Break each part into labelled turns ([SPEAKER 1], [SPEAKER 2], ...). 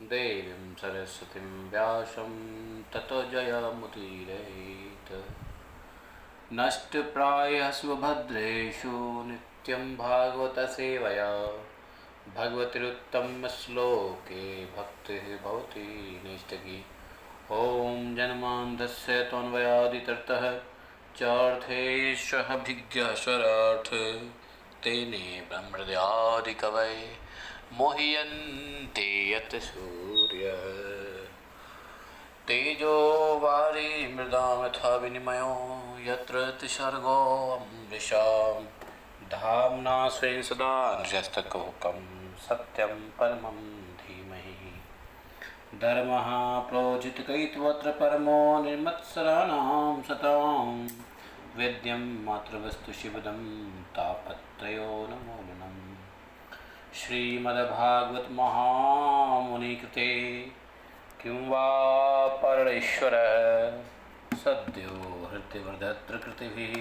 [SPEAKER 1] देवीं सरस्वतीं व्यासं ततो जयमुदीरयेत्। नष्टप्रायः स्वभद्रेषु नित्यं भागवतसेवया भगवतिरुत्तमश्लोके भक्तिः भवति नैष्ठिकी। ॐ जन्मान्तस्य त्वन्वयादितरतः चार्थेष्वभिज्ञः स्वराट् तेने ब्रह्महृदादिकवये मोह्यन्ते यत् सूर्यः। तेजो वारी मृदां यथा विनिमयो यत्र त्रिसर्गो अमृषां धाम्ना स्वेन सदा निरस्तकुहकं सत्यं परमं धीमहि। धर्मः प्रोजितकैतवत्र परमो निर्मत्सराणां सतां वेद्यं मातृवस्तु शिवदं तापत्रयोन्मूलनम्। श्रीमद्भागवत महामुनिकृते किं वा परमेश्वरः सद्यो हृतिवर्धत्रकृतिभिः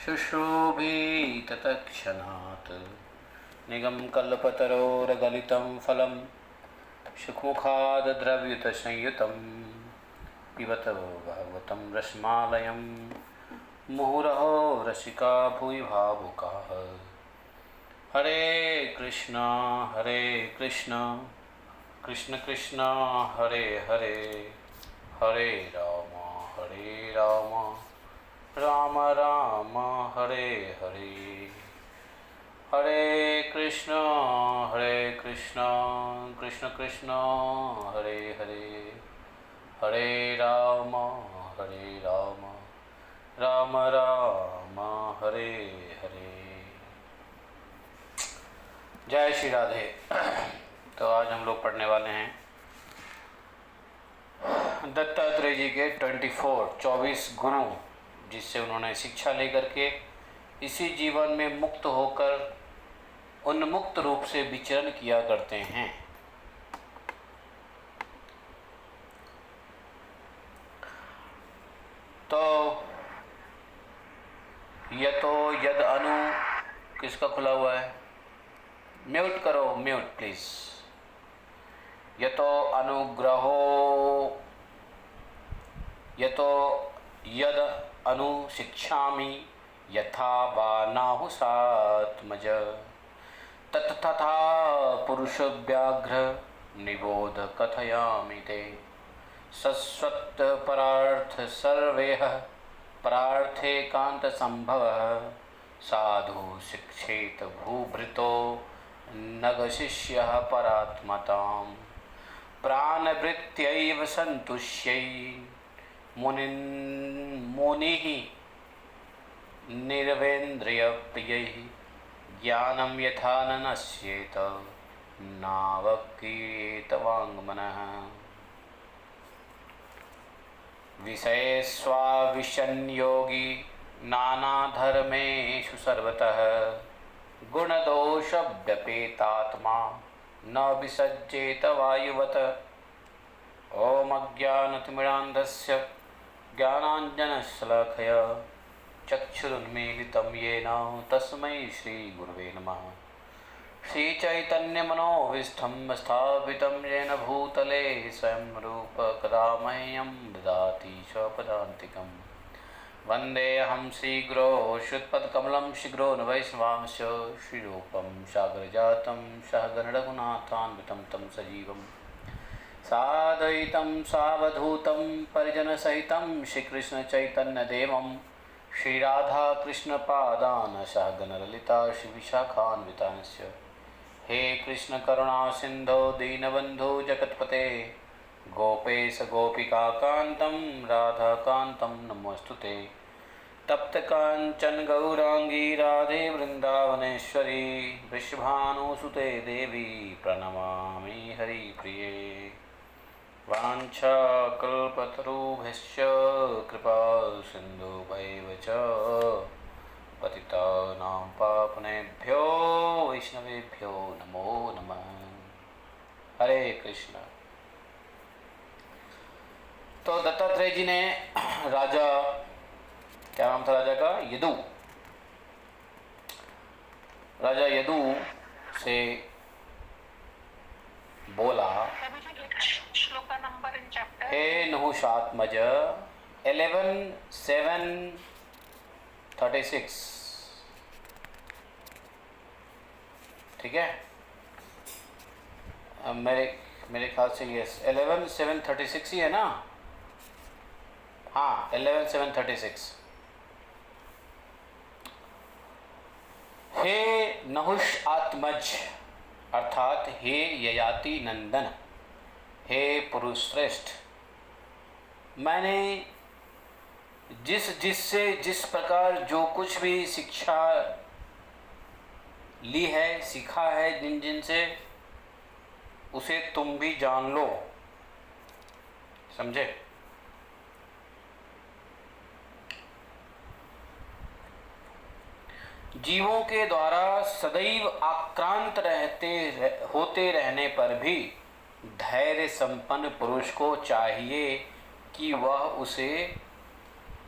[SPEAKER 1] शुश्रूषिततत्क्षणात् निगमकल्पतरोर्गलितं फलं सुखमुखाद्द्रव्ययुतसंयुतं पिबत भागवतं रसमालयं मुहुरहो रसिका भुवि भावुकाः। हरे कृष्णा कृष्ण कृष्ण हरे हरे, हरे राम राम राम हरे हरे। हरे कृष्ण कृष्ण कृष्ण हरे हरे, हरे राम राम राम हरे हरे। जय श्री राधे। तो आज हम लोग पढ़ने वाले हैं दत्तात्रेय जी के 24 गुरु, जिससे उन्होंने शिक्षा लेकर के इसी जीवन में मुक्त होकर उन्मुक्त रूप से विचरण किया करते हैं। तो यतो यद अनु किसका खुला हुआ है? म्यूट करो, म्यूट प्लीज। यतो अनुग्रहो यतो यद अनुशिक्षामि यथा वा नाहुसात्मज तत्तथा पुरुषव्याघ्र निबोध कथयामि ते। सस्वत् परार्थ सर्वेह परार्थेकांत संभवः साधु शिक्षेत भूभृतो नगशिष्यः परात्मतां प्राणवृत्त्यैव सन्तुष्यै मुनिः निर्वेन्द्रियप्रियैः ज्ञानं यथा न नश्येत नावक्रियेत वाङ्मनः। विषयेष्वाविशन्योगी नानाधर्मेषु सर्वतः गुणदोषव्यपेतात्मा न विसज्जेत वायुवत्। ॐ अज्ञानतिमिरान्धस्य ज्ञानाञ्जनशलाखया चक्षुरुन्मीलितं येन तस्मै श्रीगुरुवे नमः। श्रीचैतन्यमनोभीष्टं स्थापितं येन भूतले स्वयं रूप कदा मह्यं ददाति स्वपदान्तिकम्। वन्देऽहं श्रीगुरो श्रुतपदकमलं शीघ्रो न वैष्णवांश श्रीरूपं सागरजातं सहगण रघुनाथान्वितं तं सजीवं साद्वैतं सावधूतं परिजनसहितं श्रीकृष्णचैतन्यदेवं श्रीराधाकृष्णपादान् सहगण ललिता श्रीविशाखान्वितांश्च। हे कृष्ण करुणा सिन्धो दीनबन्धो जगत्पते गोपेश गोपिकान्तं राधाकान्तं नमोऽस्तुते। तप्त कांचन गौरांगी राधे वृंदावनेश्वरी वृषभानुसुते देवी प्रणमामि हरिप्रिये। वाञ्छाकल्पतरुभ्यश्च कृपा सिन्धुभैव च पतितानां पावनेभ्यो वैष्णवेभ्यो नमो नमः। हरे कृष्ण। तो दत्तात्रेय जी ने राजा, क्या नाम था राजा का? यदु। राजा यदु से बोला
[SPEAKER 2] number in chapter?
[SPEAKER 1] हे नहुषात्मज 11:7:36। ठीक है, मेरे ख्याल से ये 11:7:36 ही है ना। हाँ, 11:7:36। हे नहुष आत्मज अर्थात हे ययाति नंदन, हे पुरुष श्रेष्ठ, मैंने जिस प्रकार जो कुछ भी शिक्षा ली है, सीखा है जिन से, उसे तुम भी जान लो। समझे? जीवों के द्वारा सदैव आक्रांत होते रहने पर भी धैर्य संपन्न पुरुष को चाहिए कि वह उसे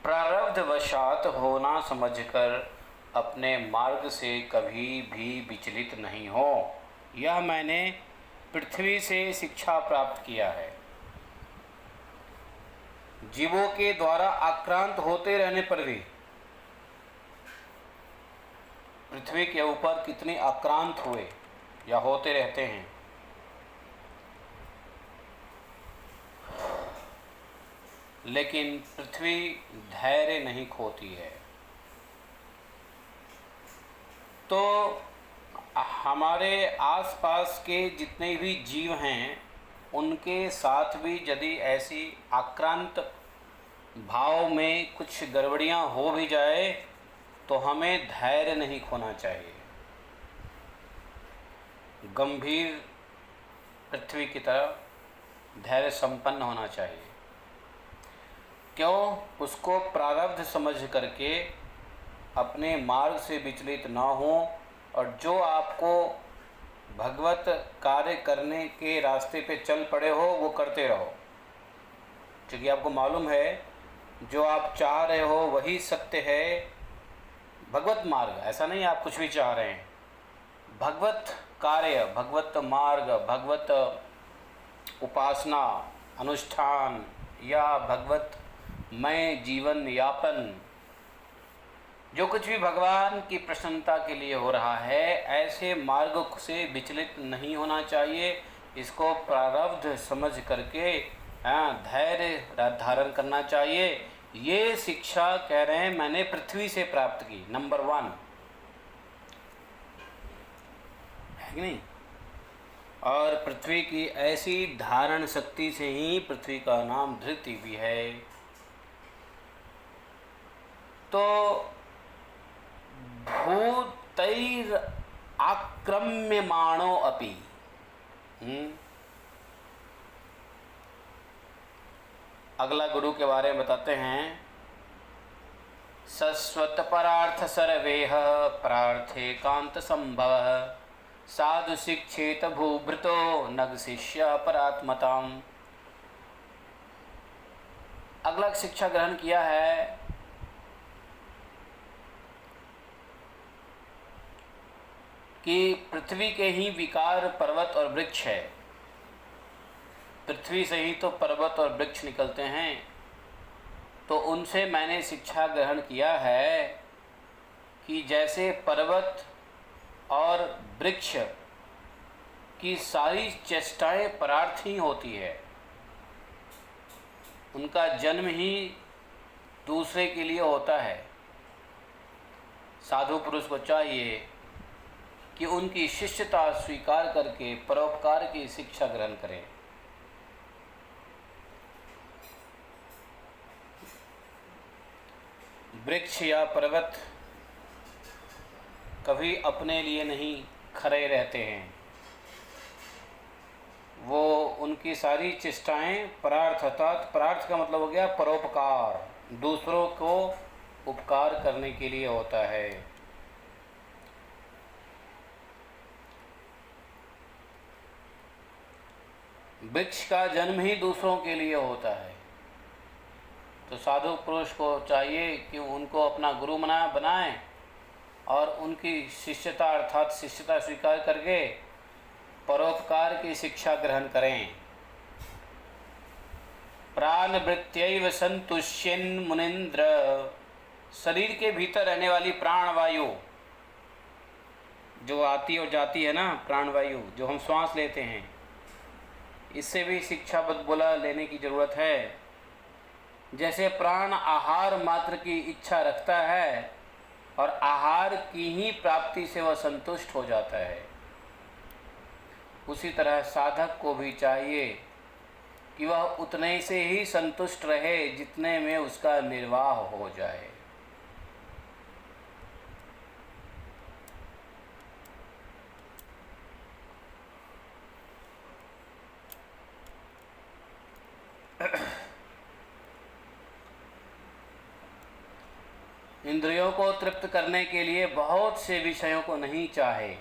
[SPEAKER 1] प्रारब्धवशात होना समझकर अपने मार्ग से कभी भी विचलित नहीं हो। यह मैंने पृथ्वी से शिक्षा प्राप्त किया है। जीवों के द्वारा आक्रांत होते रहने पर भी, पृथ्वी के ऊपर कितने आक्रांत हुए या होते रहते हैं, लेकिन पृथ्वी धैर्य नहीं खोती है। तो हमारे आसपास के जितने भी जीव हैं, उनके साथ भी यदि ऐसी आक्रांत भाव में कुछ गड़बड़ियां हो भी जाए तो हमें धैर्य नहीं खोना चाहिए। गंभीर पृथ्वी की तरह धैर्य संपन्न होना चाहिए। क्यों? उसको प्रारब्ध समझ करके अपने मार्ग से विचलित ना हो, और जो आपको भगवत कार्य करने के रास्ते पे चल पड़े हो वो करते रहो। क्योंकि आपको मालूम है जो आप चाह रहे हो वही सत्य है, भगवत मार्ग। ऐसा नहीं आप कुछ भी चाह रहे हैं, भगवत कार्य, भगवत मार्ग, भगवत उपासना अनुष्ठान या भगवत मय जीवन यापन, जो कुछ भी भगवान की प्रसन्नता के लिए हो रहा है, ऐसे मार्ग से विचलित नहीं होना चाहिए। इसको प्रारब्ध समझ करके धैर्य धारण करना चाहिए। ये शिक्षा कह रहे हैं मैंने पृथ्वी से प्राप्त की, नंबर 1 है कि नहीं। और पृथ्वी की ऐसी धारण शक्ति से ही पृथ्वी का नाम धृति भी है। तो भूतैर आक्रम्यमाणो अपि, अगला गुरु के बारे में बताते हैं। सस्वत परार्थ सर्वेह प्रार्थे कांत संभव साधु शिक्षेत भूभृतो नग शिष्य परात्मताम। अगला शिक्षा ग्रहण किया है कि पृथ्वी के ही विकार पर्वत और वृक्ष है। पृथ्वी से ही तो पर्वत और वृक्ष निकलते हैं। तो उनसे मैंने शिक्षा ग्रहण किया है कि जैसे पर्वत और वृक्ष की सारी चेष्टाएं परार्थ ही होती है, उनका जन्म ही दूसरे के लिए होता है। साधु पुरुष को चाहिए कि उनकी शिष्यता स्वीकार करके परोपकार की शिक्षा ग्रहण करें। वृक्ष या पर्वत कभी अपने लिए नहीं खड़े रहते हैं, वो उनकी सारी चेष्टाएं परार्थ, अर्थात परार्थ का मतलब हो गया परोपकार, दूसरों को उपकार करने के लिए होता है। वृक्ष का जन्म ही दूसरों के लिए होता है। तो साधु पुरुष को चाहिए कि उनको अपना गुरु बनाएं और उनकी शिष्यता अर्थात शिष्यता स्वीकार करके परोपकार की शिक्षा ग्रहण करें। प्राणवृत्त्यैव संतुष्यन् मुनीन्द्र। शरीर के भीतर रहने वाली प्राणवायु जो आती और जाती है ना, प्राणवायु जो हम श्वास लेते हैं, इससे भी शिक्षा बोला लेने की जरूरत है। जैसे प्राण आहार मात्र की इच्छा रखता है और आहार की ही प्राप्ति से वह संतुष्ट हो जाता है, उसी तरह साधक को भी चाहिए कि वह उतने से ही संतुष्ट रहे जितने में उसका निर्वाह हो जाए। इंद्रियों को तृप्त करने के लिए बहुत से विषयों को नहीं चाहे,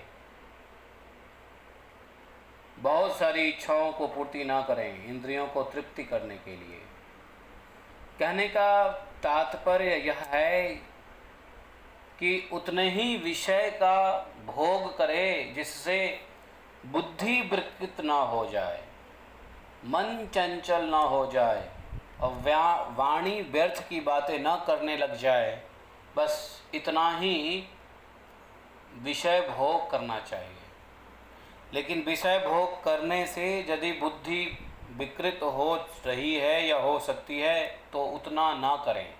[SPEAKER 1] बहुत सारी इच्छाओं को पूर्ति ना करें इंद्रियों को तृप्ति करने के लिए। कहने का तात्पर्य यह है कि उतने ही विषय का भोग करे जिससे बुद्धि विकृत ना हो जाए, मन चंचल ना हो जाए और वाणी व्यर्थ की बातें ना करने लग जाए। बस इतना ही विषय भोग करना चाहिए। लेकिन विषय भोग करने से यदि बुद्धि विकृत हो रही है या हो सकती है तो उतना ना करें।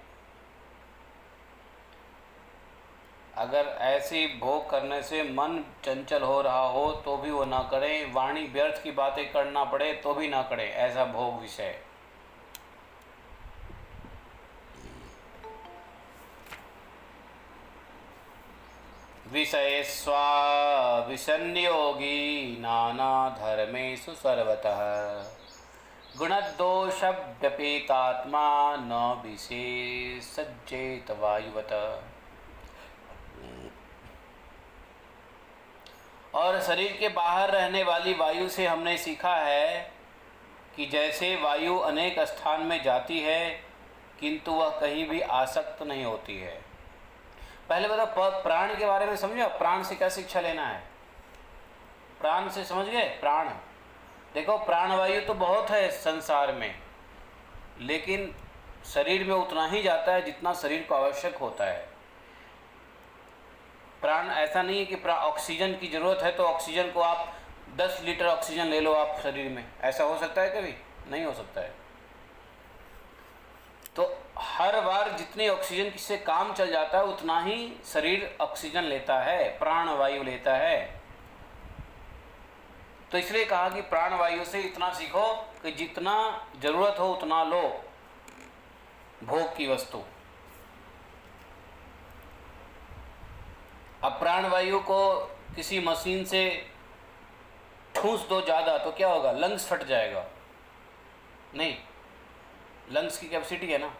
[SPEAKER 1] अगर ऐसी भोग करने से मन चंचल हो रहा हो तो भी वो ना करें, वाणी व्यर्थ की बातें करना पड़े तो भी ना करें ऐसा भोग विषय। विषयेष्वा विसंयोगी नाना धर्मेषु सर्वतः गुणदोषव्यपेतात्मा न विशेषज्जेत वायुवत। और शरीर के बाहर रहने वाली वायु से हमने सीखा है कि जैसे वायु अनेक स्थान में जाती है किंतु वह कहीं भी आसक्त नहीं होती है। पहले बताओ प्राण के बारे में समझो, प्राण से क्या शिक्षा लेना है? प्राण से समझ गए? प्राण देखो, प्राणवायु तो बहुत है संसार में, लेकिन शरीर में उतना ही जाता है जितना शरीर को आवश्यक होता है। प्राण ऐसा नहीं है कि ऑक्सीजन की ज़रूरत है तो ऑक्सीजन को आप 10 लीटर ऑक्सीजन ले लो आप शरीर में, ऐसा हो सकता है? कभी नहीं हो सकता है। तो हर बार जितनी ऑक्सीजन से काम चल जाता है उतना ही शरीर ऑक्सीजन लेता है, प्राणवायु लेता है। तो इसलिए कहा कि प्राणवायु से इतना सीखो कि जितना जरूरत हो उतना लो भोग की वस्तु। अब प्राणवायु को किसी मशीन से ठूंस दो ज़्यादा तो क्या होगा? लंग्स फट जाएगा। नहीं, लंग्स की कैपेसिटी है ना।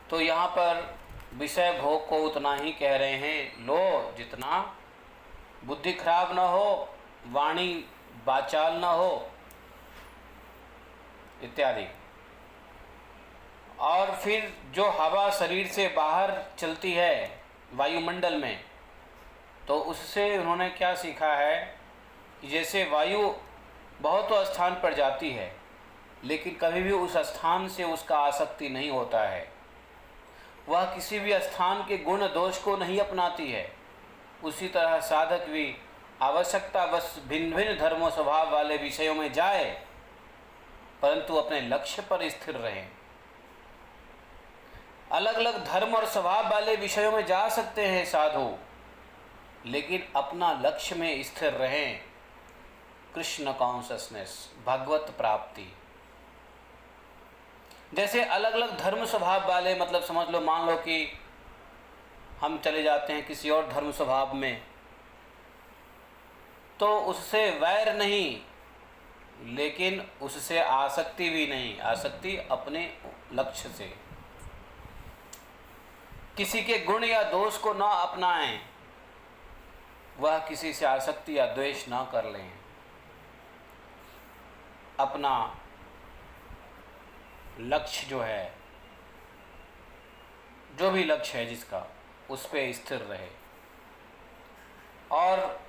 [SPEAKER 1] तो यहाँ पर विषय भोग को उतना ही कह रहे हैं, लो जितना बुद्धि खराब ना हो, वाणी बाचाल ना हो इत्यादि। और फिर जो हवा शरीर से बाहर चलती है वायुमंडल में, तो उससे उन्होंने क्या सीखा है कि जैसे वायु बहुत स्थान पर जाती है लेकिन कभी भी उस स्थान से उसका आसक्ति नहीं होता है, वह किसी भी स्थान के गुण दोष को नहीं अपनाती है। उसी तरह साधक भी आवश्यकता बस भिन्न भिन्न धर्मों स्वभाव वाले विषयों में जाए परंतु अपने लक्ष्य पर स्थिर रहें। अलग अलग धर्म और स्वभाव वाले विषयों में जा सकते हैं साधु, लेकिन अपना लक्ष्य में स्थिर रहें, कृष्ण कॉन्शसनेस, भगवत प्राप्ति। जैसे अलग अलग धर्म स्वभाव वाले, मतलब समझ लो, मान लो कि हम चले जाते हैं किसी और धर्म स्वभाव में, तो उससे वैर नहीं लेकिन उससे आसक्ति भी नहीं। आसक्ति अपने लक्ष्य से, किसी के गुण या दोष को ना अपनाएं, वह किसी से आसक्ति या द्वेष ना कर लें। अपना लक्ष्य जो है, जो भी लक्ष्य है जिसका, उस पे स्थिर रहे। और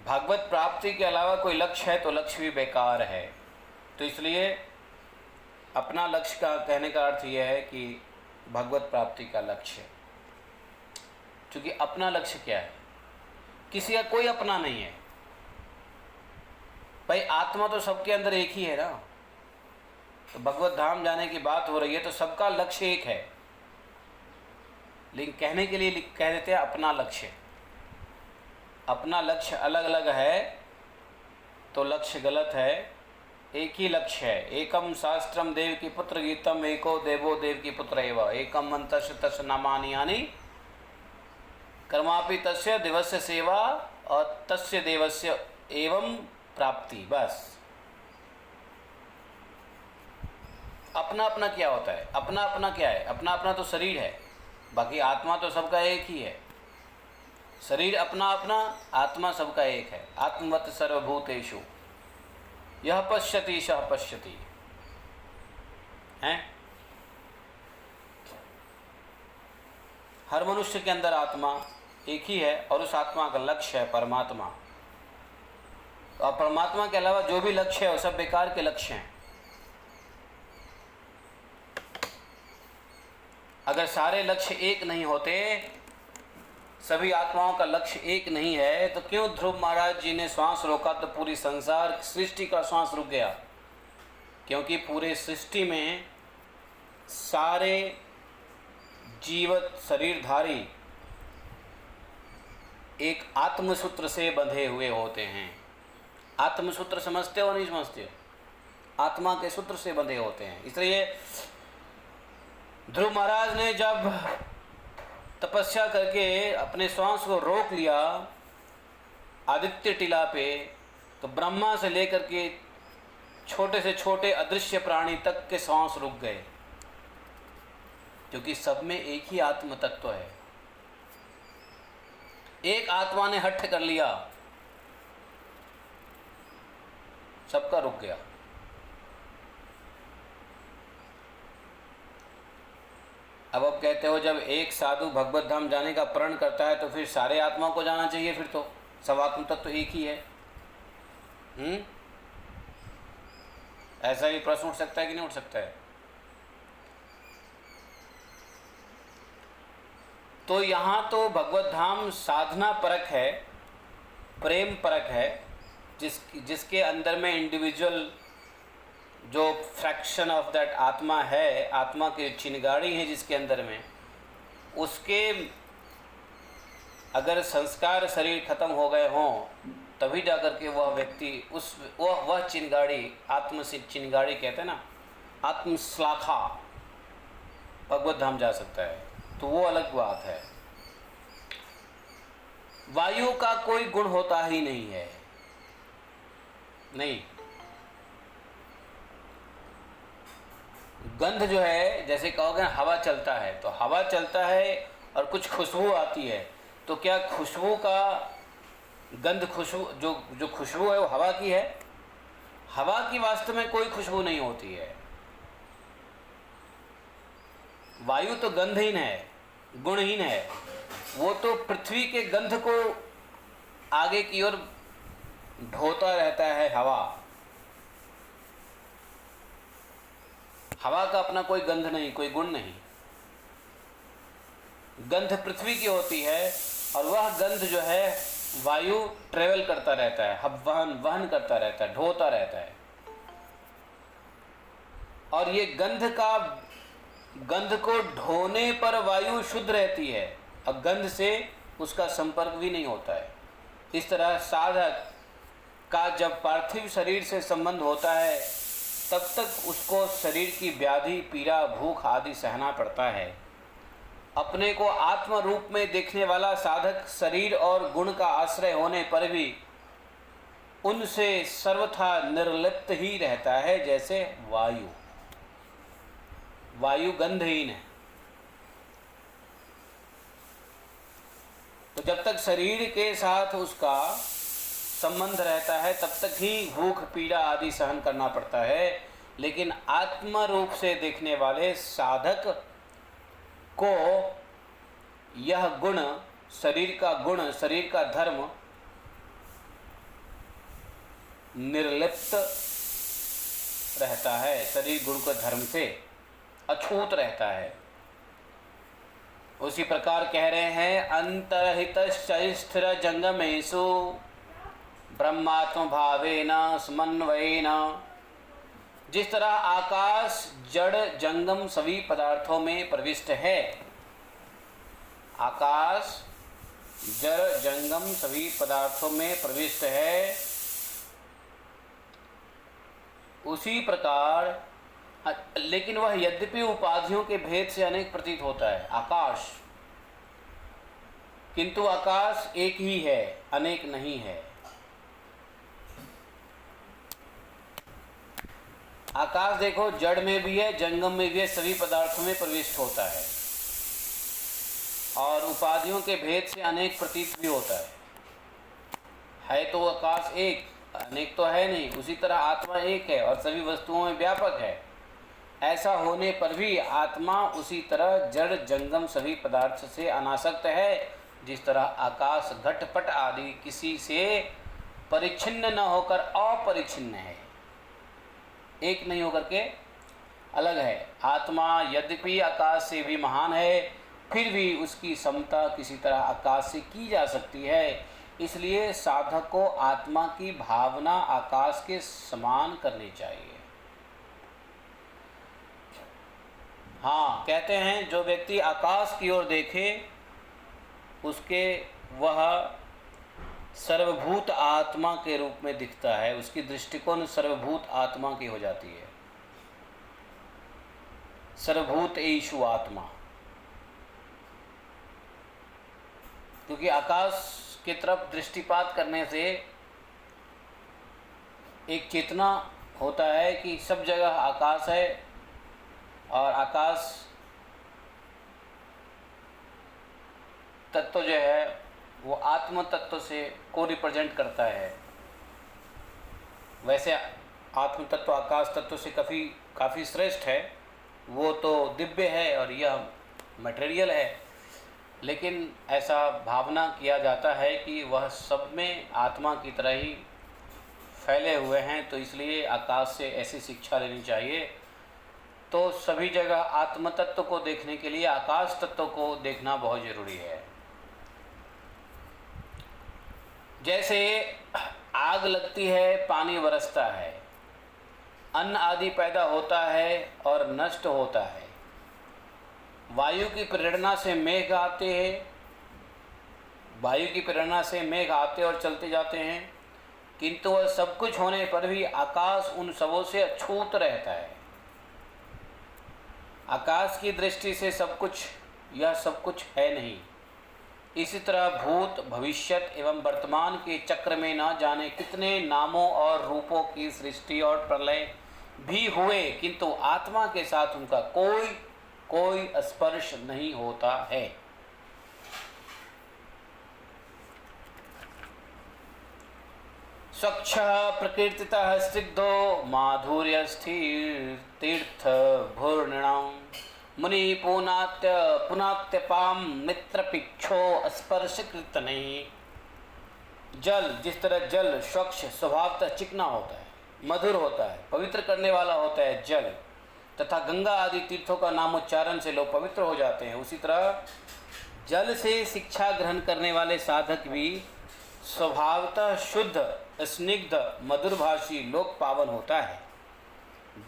[SPEAKER 1] भगवत प्राप्ति के अलावा कोई लक्ष्य है तो लक्ष्य भी बेकार है। तो इसलिए अपना लक्ष्य का कहने का अर्थ यह है कि भगवत प्राप्ति का लक्ष्य। क्योंकि अपना लक्ष्य क्या है? किसी का कोई अपना नहीं है भाई, आत्मा तो सबके अंदर एक ही है ना। तो भगवत धाम जाने की बात हो रही है तो सबका लक्ष्य एक है, लेकिन कहने के लिए कह देते हैं अपना लक्ष्य। अपना लक्ष्य अलग अलग है तो लक्ष्य गलत है। एक ही लक्ष्य है। एकम शास्त्रम देव की पुत्र गीतम एको देवो देव की पुत्र एवं एकम मंत्र तस् नामानि यानी कर्मापि तस्य दिवस्य सेवा और तस्य देवस्य एवं प्राप्ति। बस अपना अपना क्या होता है? अपना अपना क्या है? अपना अपना तो शरीर है, बाकी आत्मा तो सबका एक ही है। शरीर अपना अपना, आत्मा सबका एक है। आत्मवत् सर्वभूतेषु यह पश्यति सह पश्यति है। हर मनुष्य के अंदर आत्मा एक ही है और उस आत्मा का लक्ष्य है परमात्मा। और परमात्मा के अलावा जो भी लक्ष्य है वो सब बेकार के लक्ष्य हैं। अगर सारे लक्ष्य एक नहीं होते, सभी आत्माओं का लक्ष्य एक नहीं है, तो क्यों ध्रुव महाराज जी ने श्वास रोका तो पूरी संसार सृष्टि का श्वास रुक गया? क्योंकि पूरे सृष्टि में सारे जीवित शरीरधारी एक आत्मसूत्र से बंधे हुए होते हैं। आत्मसूत्र समझते हो नहीं समझते हो? आत्मा के सूत्र से बंधे होते हैं। इसलिए ध्रुव महाराज ने जब तपस्या करके अपने श्वास को रोक लिया आदित्य टीला पे, तो ब्रह्मा से लेकर के छोटे से छोटे अदृश्य प्राणी तक के श्वास रुक गए, क्योंकि सब में एक ही आत्म तत्व है। एक आत्मा ने हठ कर लिया, सबका रुक गया। अब आप कहते हो जब एक साधु भगवत धाम जाने का प्रण करता है तो फिर सारे आत्माओं को जाना चाहिए, फिर तो सब आत्म तत्व तो एक ही है। ऐसा भी प्रश्न उठ सकता है कि नहीं उठ सकता है? तो यहाँ तो भगवत धाम साधना परक है, प्रेम परक है, जिसके अंदर में इंडिविजुअल जो फ्रैक्शन ऑफ दैट आत्मा है, आत्मा की चिंगारी है जिसके अंदर में, उसके अगर संस्कार शरीर खत्म हो गए हों तभी जाकर के वह व्यक्ति उस वह चिंगारी, आत्म से चिंगारी कहते हैं ना, आत्मश्लाखा, भगवत धाम जा सकता है। तो वो अलग बात है। वायु का कोई गुण होता ही नहीं है, नहीं। गंध जो है, जैसे कहोगे हवा चलता है, तो हवा चलता है और कुछ खुशबू आती है, तो क्या खुशबू का गंध, खुशबू जो खुशबू है वो हवा की है? हवा की वास्तव में कोई खुशबू नहीं होती है। वायु तो गंधहीन है, गुणहीन है। वो तो पृथ्वी के गंध को आगे की ओर ढोता रहता है। हवा का अपना कोई गंध नहीं, कोई गुण नहीं। गंध पृथ्वी की होती है और वह गंध जो है वायु ट्रेवल करता रहता है, वहन करता रहता है, ढोता रहता है। और ये गंध को ढोने पर वायु शुद्ध रहती है और गंध से उसका संपर्क भी नहीं होता है। इस तरह साधक का जब पार्थिव शरीर से संबंध होता है तब तक उसको शरीर की व्याधि, पीड़ा, भूख आदि सहना पड़ता है। अपने को आत्म रूप में देखने वाला साधक शरीर और गुण का आश्रय होने पर भी उनसे सर्वथा निर्लिप्त ही रहता है, जैसे वायु गंधहीन है। तो जब तक शरीर के साथ उसका संबंध रहता है तब तक ही भूख, पीड़ा आदि सहन करना पड़ता है। लेकिन आत्म रूप से देखने वाले साधक को यह गुण, शरीर का धर्म निर्लिप्त रहता है, शरीर गुण के धर्म से अछूत रहता है। उसी प्रकार कह रहे हैं अंतरहित स्थिर जंगमेषु ब्रह्मात्म भावेन समन्वयेन। जिस तरह आकाश जड़ जंगम सभी पदार्थों में प्रविष्ट है, आकाश जड़ जंगम सभी पदार्थों में प्रविष्ट है, उसी प्रकार लेकिन वह यद्यपि उपाधियों के भेद से अनेक प्रतीत होता है आकाश, किंतु आकाश एक ही है, अनेक नहीं है। आकाश देखो जड़ में भी है, जंगम में भी है, सभी पदार्थों में प्रविष्ट होता है और उपाधियों के भेद से अनेक प्रतीत भी होता है तो आकाश एक, अनेक तो है नहीं। उसी तरह आत्मा एक है और सभी वस्तुओं में व्यापक है। ऐसा होने पर भी आत्मा उसी तरह जड़ जंगम सभी पदार्थ से अनासक्त है, जिस तरह आकाश घटपट आदि किसी से परिच्छिन्न न होकर अपरिच्छिन्न है, एक नहीं होकर के अलग है। आत्मा यद्यपि आकाश से भी महान है, फिर भी उसकी समता किसी तरह आकाश से की जा सकती है। इसलिए साधक को आत्मा की भावना आकाश के समान करनी चाहिए। हाँ, कहते हैं जो व्यक्ति आकाश की ओर देखे उसके वह सर्वभूत आत्मा के रूप में दिखता है, उसकी दृष्टिकोण सर्वभूत आत्मा की हो जाती है। सर्वभूत ईशु आत्मा, क्योंकि आकाश की तरफ दृष्टिपात करने से एक चेतना होता है कि सब जगह आकाश है और आकाश तत्व जो है वो आत्म तत्व से को रिप्रेजेंट करता है। वैसे आत्म तत्व आकाश तत्व से काफ़ी श्रेष्ठ है, वो तो दिव्य है और यह मटेरियल है, लेकिन ऐसा भावना किया जाता है कि वह सब में आत्मा की तरह ही फैले हुए हैं, तो इसलिए आकाश से ऐसी शिक्षा लेनी चाहिए। तो सभी जगह आत्म तत्व को देखने के लिए आकाश तत्व को देखना बहुत ज़रूरी है। जैसे आग लगती है, पानी बरसता है, अन्न आदि पैदा होता है और नष्ट होता है, वायु की प्रेरणा से मेघ आते हैं, वायु की प्रेरणा से मेघ आते और चलते जाते हैं, किंतु वह सब कुछ होने पर भी आकाश उन सबों से अछूत रहता है। आकाश की दृष्टि से सब कुछ, यह सब कुछ है नहीं। इसी तरह भूत भविष्यत एवं वर्तमान के चक्र में न जाने कितने नामों और रूपों की सृष्टि और प्रलय भी हुए, किंतु आत्मा के साथ उनका कोई स्पर्श नहीं होता है। स्वच्छ प्रकृतितः स्निग्धो माधुर्य स्थिर तीर्थ भूर्णिणं मुनि पुनात्यपाम मित्र पिक्षो स्पर्श कृतनै। जल, जिस तरह जल स्वच्छ स्वभावतः चिकना होता है, मधुर होता है, पवित्र करने वाला होता है जल, तथा गंगा आदि तीर्थों का नामोच्चारण से लोग पवित्र हो जाते हैं, उसी तरह जल से शिक्षा ग्रहण करने वाले साधक भी स्वभावतः शुद्ध स्निग्ध मधुरभाषी लोक पावन होता है।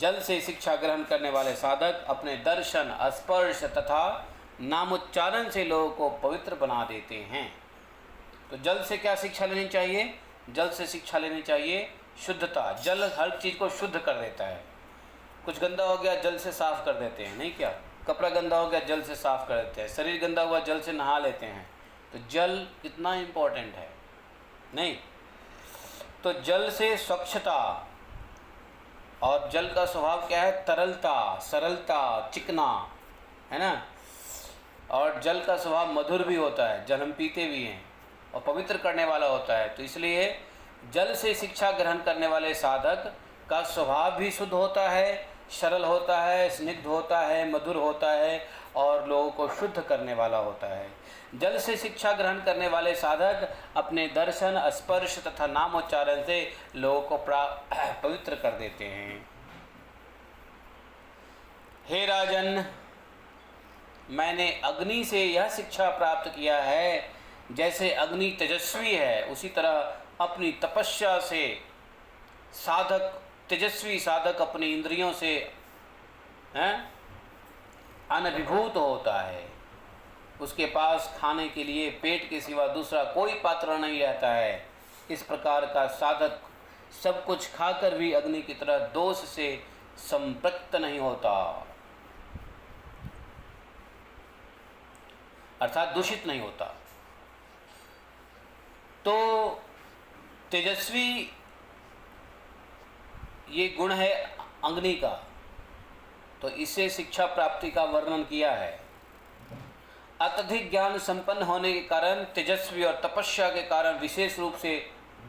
[SPEAKER 1] जल से शिक्षा ग्रहण करने वाले साधक अपने दर्शन स्पर्श तथा नामोच्चारण से लोगों को पवित्र बना देते हैं। तो जल से क्या शिक्षा लेनी चाहिए? जल से शिक्षा लेनी चाहिए शुद्धता। जल हर चीज़ को शुद्ध कर देता है। कुछ गंदा हो गया जल से साफ़ कर देते हैं, नहीं क्या? कपड़ा गंदा हो गया जल से साफ़ कर देते हैं, शरीर गंदा हुआ जल से नहा लेते हैं। तो जल कितना इम्पोर्टेंट है, नहीं? तो जल से स्वच्छता, और जल का स्वभाव क्या है? तरलता, सरलता, चिकना, है ना? और जल का स्वभाव मधुर भी होता है, जल हम पीते भी हैं, और पवित्र करने वाला होता है। तो इसलिए जल से शिक्षा ग्रहण करने वाले साधक का स्वभाव भी शुद्ध होता है, सरल होता है, स्निग्ध होता है, मधुर होता है और लोगों को शुद्ध करने वाला होता है। जल से शिक्षा ग्रहण करने वाले साधक अपने दर्शन स्पर्श तथा नामोच्चारण से लोगों को पवित्र कर देते हैं। हे राजन, मैंने अग्नि से यह शिक्षा प्राप्त किया है, जैसे अग्नि तेजस्वी है उसी तरह अपनी तपस्या से तेजस्वी साधक अपनी इंद्रियों से अनभिभूत होता है। उसके पास खाने के लिए पेट के सिवा दूसरा कोई पात्र नहीं रहता है। इस प्रकार का साधक सब कुछ खाकर भी अग्नि की तरह दोष से संपृक्त नहीं होता, अर्थात दूषित नहीं होता। तो तेजस्वी ये गुण है अग्नि का, तो इससे शिक्षा प्राप्ति का वर्णन किया है। अत्यधिक ज्ञान संपन्न होने के कारण, तेजस्वी और तपस्या के कारण विशेष रूप से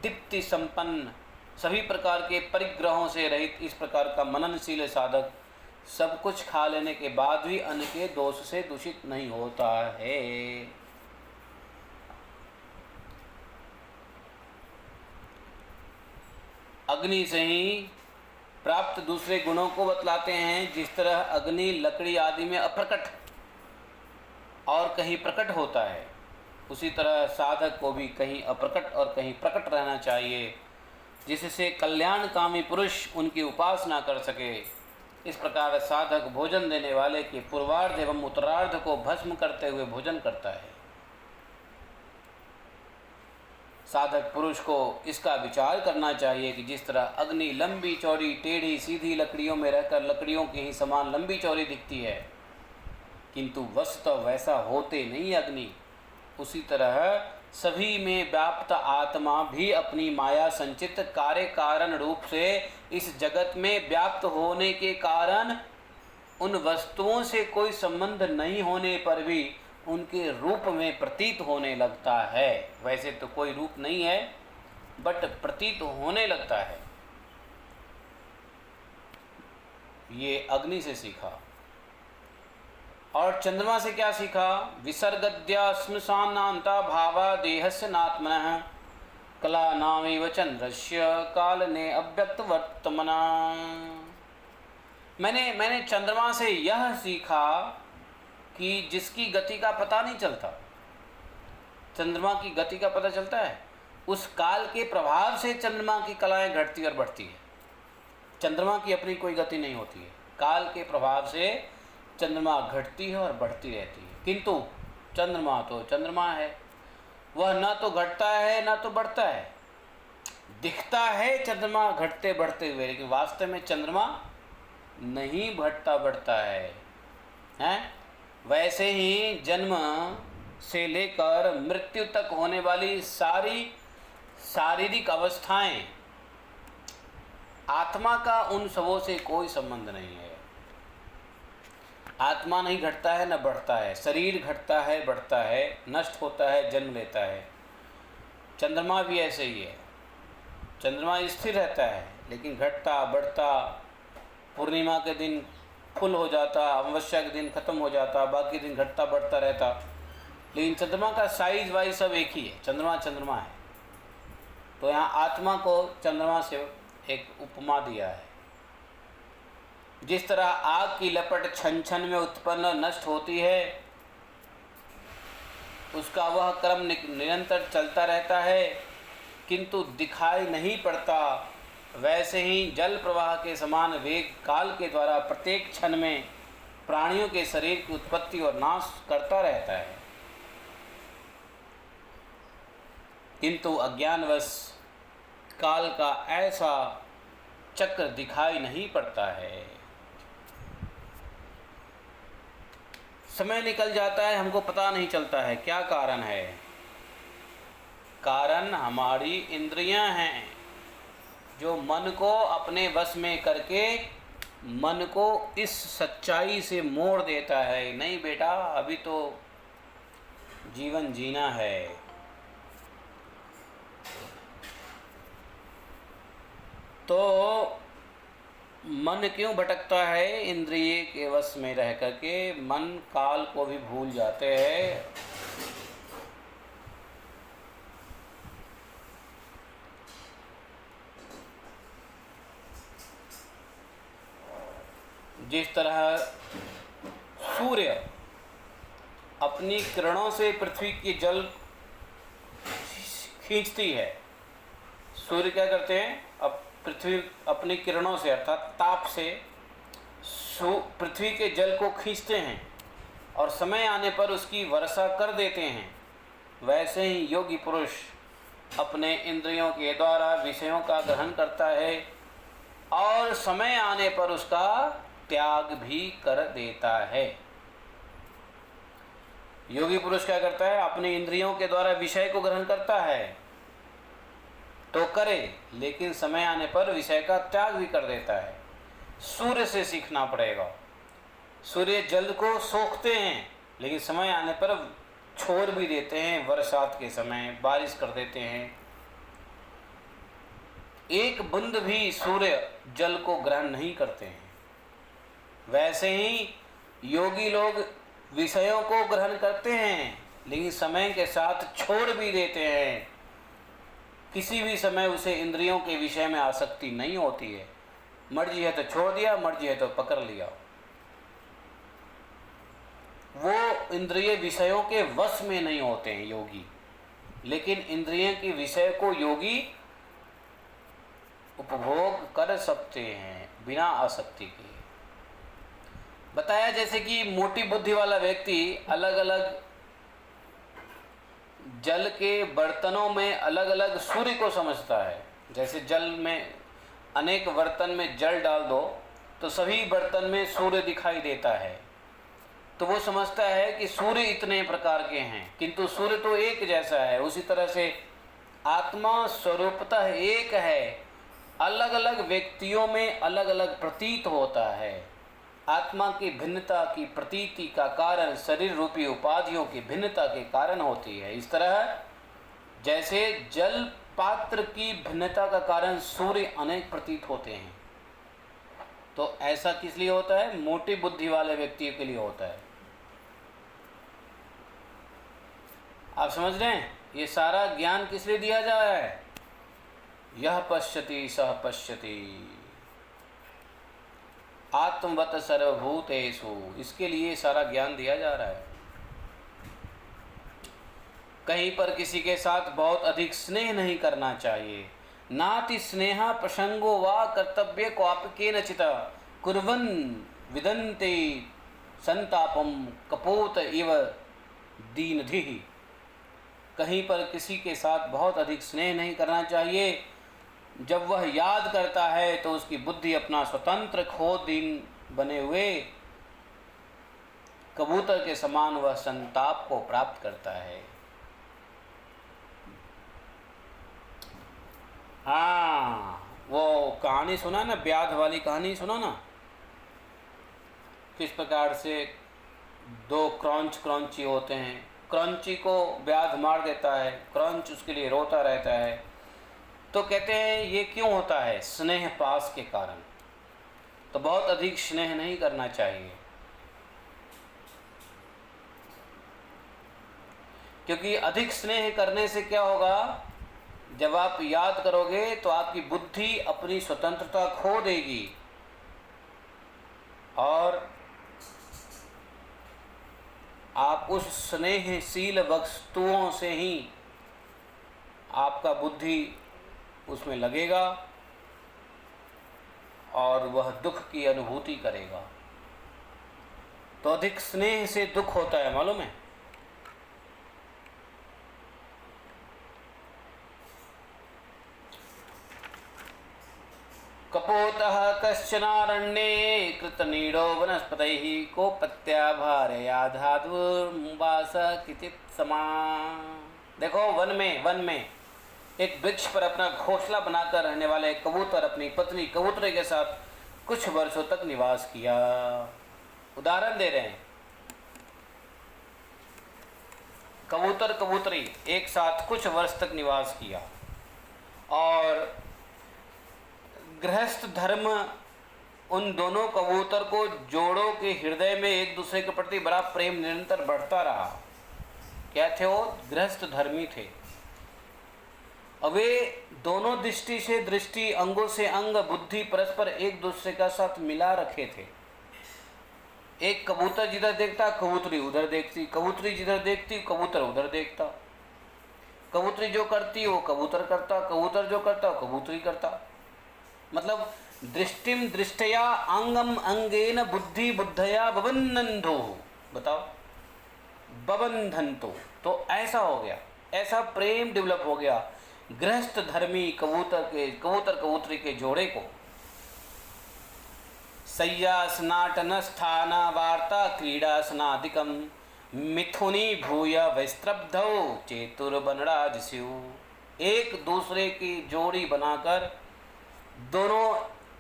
[SPEAKER 1] दीप्ति संपन्न, सभी प्रकार के परिग्रहों से रहित इस प्रकार का मननशील साधक सब कुछ खा लेने के बाद भी अन्न के दोष से दूषित नहीं होता है। अग्नि से ही प्राप्त दूसरे गुणों को बतलाते हैं। जिस तरह अग्नि लकड़ी आदि में अप्रकट और कहीं प्रकट होता है, उसी तरह साधक को भी कहीं अप्रकट और कहीं प्रकट रहना चाहिए, जिससे कल्याणकामी पुरुष उनकी उपासना कर सके। इस प्रकार साधक भोजन देने वाले के पूर्वार्ध एवं उत्तरार्ध को भस्म करते हुए भोजन करता है। साधक पुरुष को इसका विचार करना चाहिए कि जिस तरह अग्नि लंबी चौड़ी टेढ़ी सीधी लकड़ियों में रहकर लकड़ियों की ही समान लंबी चौड़ी दिखती है, किंतु वस्तुतः वैसा होते नहीं अग्नि, उसी तरह सभी में व्याप्त आत्मा भी अपनी माया संचित कार्य कारण रूप से इस जगत में व्याप्त होने के कारण उन वस्तुओं से कोई संबंध नहीं होने पर भी उनके रूप में प्रतीत होने लगता है। वैसे तो कोई रूप नहीं है, बट प्रतीत होने लगता है। ये अग्नि से सीखा। और चंद्रमा से क्या सीखा? विसर्गद्या श्मशानांता भावा देहस्य नात्मनः कला नामेव चंद्रस्य काल ने अव्यक्त वर्तमना। मैंने चंद्रमा से यह सीखा कि जिसकी गति का पता नहीं चलता, चंद्रमा की गति का पता चलता है, उस काल के प्रभाव से चंद्रमा की कलाएं घटती और बढ़ती है। चंद्रमा की अपनी कोई गति नहीं होती है, काल के प्रभाव से चंद्रमा घटती है और बढ़ती रहती है। किंतु चंद्रमा तो चंद्रमा है, वह ना तो घटता है ना तो बढ़ता है। दिखता है चंद्रमा घटते बढ़ते हुए, लेकिन वास्तव में चंद्रमा नहीं घटता बढ़ता है, हैं? वैसे ही जन्म से लेकर मृत्यु तक होने वाली सारी शारीरिक अवस्थाएं, आत्मा का उन सबों से कोई संबंध नहीं है। आत्मा नहीं घटता है न बढ़ता है, शरीर घटता है बढ़ता है, नष्ट होता है जन्म लेता है। चंद्रमा भी ऐसे ही है, चंद्रमा स्थिर रहता है लेकिन घटता बढ़ता, पूर्णिमा के दिन फुल हो जाता, अमावस्या के दिन खत्म हो जाता, बाकी दिन घटता बढ़ता रहता। लेकिन चंद्रमा का साइज वाइज सब एक ही है, चंद्रमा चंद्रमा है। तो यहाँ आत्मा को चंद्रमा से एक उपमा दिया है। जिस तरह आग की लपट छन छन में उत्पन्न नष्ट होती है, उसका वह क्रम निरंतर चलता रहता है किंतु दिखाई नहीं पड़ता, वैसे ही जल प्रवाह के समान वेग काल के द्वारा प्रत्येक क्षण में प्राणियों के शरीर की उत्पत्ति और नाश करता रहता है। किंतु अज्ञानवश काल का ऐसा चक्र दिखाई नहीं पड़ता है। समय निकल जाता है, हमको पता नहीं चलता है। क्या कारण है? कारण हमारी इंद्रियां हैं, जो मन को अपने वश में करके मन को इस सच्चाई से मोड़ देता है। नहीं बेटा, अभी तो जीवन जीना है। तो मन क्यों भटकता है? इंद्रिय के वश में रह करके मन काल को भी भूल जाते हैं। जिस तरह सूर्य अपनी किरणों से पृथ्वी की जल खींचती है, सूर्य क्या करते हैं, अब पृथ्वी अपनी किरणों से अर्थात ताप से पृथ्वी के जल को खींचते हैं और समय आने पर उसकी वर्षा कर देते हैं। वैसे ही योगी पुरुष अपने इंद्रियों के द्वारा विषयों का ग्रहण करता है और समय आने पर उसका त्याग भी कर देता है। योगी पुरुष क्या करता है, अपने इंद्रियों के द्वारा विषय को ग्रहण करता है तो करे, लेकिन समय आने पर विषय का त्याग भी कर देता है। सूर्य से सीखना पड़ेगा। सूर्य जल को सोखते हैं लेकिन समय आने पर छोड़ भी देते हैं, बरसात के समय बारिश कर देते हैं। एक बूंद भी सूर्य जल को ग्रहण नहीं करते हैं। वैसे ही योगी लोग विषयों को ग्रहण करते हैं लेकिन समय के साथ छोड़ भी देते हैं। किसी भी समय उसे इंद्रियों के विषय में आसक्ति नहीं होती है। मर्जी है तो छोड़ दिया, मर्जी है तो पकड़ लिया। वो इंद्रिय विषयों के वश में नहीं होते हैं योगी, लेकिन इंद्रियों के विषय को योगी उपभोग कर सकते हैं बिना आसक्ति के। बताया जैसे कि मोटी बुद्धि वाला व्यक्ति अलग अलग जल के बर्तनों में अलग अलग सूर्य को समझता है। जैसे जल में अनेक बर्तन में जल डाल दो तो सभी बर्तन में सूर्य दिखाई देता है, तो वो समझता है कि सूर्य इतने प्रकार के हैं, किंतु सूर्य तो एक जैसा है। उसी तरह से आत्मा स्वरूपतः एक है, अलग अलग व्यक्तियों में अलग अलग प्रतीत होता है। आत्मा की भिन्नता की प्रतीति का कारण शरीर रूपी उपाधियों की भिन्नता के कारण होती है। इस तरह जैसे जल पात्र की भिन्नता का कारण सूर्य अनेक प्रतीत होते हैं, तो ऐसा किस लिए होता है, मोटी बुद्धि वाले व्यक्तियों के लिए होता है। आप समझ रहे हैं, ये सारा ज्ञान किस लिए दिया जा रहा है, यह पश्यति सह पश्यति आत्मवत सर्वभूतेषु, इसके लिए सारा ज्ञान दिया जा रहा है। कहीं पर किसी के साथ बहुत अधिक स्नेह नहीं करना चाहिए। नाति स्नेह प्रसंगो वा कर्तव्य क्वापके नचिता कुर्वन् विदन्ते संतापम कपोत इव दीनधिः। कहीं पर किसी के साथ बहुत अधिक स्नेह नहीं करना चाहिए। जब वह याद करता है तो उसकी बुद्धि अपना स्वतंत्र खो दीन बने हुए कबूतर के समान वह संताप को प्राप्त करता है। हाँ, वो कहानी सुना ना, ब्याध वाली कहानी सुना ना, किस प्रकार से दो क्रंची होते हैं। क्रंची को ब्याध मार देता है, क्रंच उसके लिए रोता रहता है। तो कहते हैं ये क्यों होता है, स्नेह पास के कारण। तो बहुत अधिक स्नेह नहीं करना चाहिए, क्योंकि अधिक स्नेह करने से क्या होगा, जब आप याद करोगे तो आपकी बुद्धि अपनी स्वतंत्रता खो देगी और आप उस स्नेहशील वस्तुओं से ही आपका बुद्धि उसमें लगेगा और वह दुख की अनुभूति करेगा। तो अधिक स्नेह से दुख होता है, मालूम है। कपोतः कश्चनारण्ये कृतनीडो वनस्पतैः कोपत्याभारया धातुर्मुवास किचित् समा। देखो वन में एक वृक्ष पर अपना घोंसला बनाकर रहने वाले कबूतर अपनी पत्नी कबूतरे के साथ कुछ वर्षों तक निवास किया। उदाहरण दे रहे हैं, कबूतर कबूतरी एक साथ कुछ वर्ष तक निवास किया और गृहस्थ धर्म उन दोनों कबूतर को जोड़ों के हृदय में एक दूसरे के प्रति बड़ा प्रेम निरंतर बढ़ता रहा। क्या थे वो, गृहस्थ धर्मी थे। अब वे दोनों दृष्टि से दृष्टि, अंगों से अंग, बुद्धि परस्पर एक दूसरे का साथ मिला रखे थे। एक कबूतर जिधर देखता कबूतरी उधर देखती, कबूतरी जिधर देखती कबूतर उधर देखता, कबूतरी जो करती वो कबूतर करता, कबूतर जो करता वो कबूतरी करता। मतलब दृष्टिम दृष्टया अंगम अंगेन बुद्धि बुद्धया बबंधो, बताओ बबंधंतो। तो ऐसा हो गया, ऐसा प्रेम डेवलप हो गया गृहस्थ धर्मी कबूतर कबूतरी के जोड़े को। सय्या स्नाटन स्थान वार्ता क्रीड़ा स्नादिकम मिथुनी भूय वैस्त्रब्धौ चेतुर्वनराज स्यु। एक दूसरे की जोड़ी बनाकर दोनों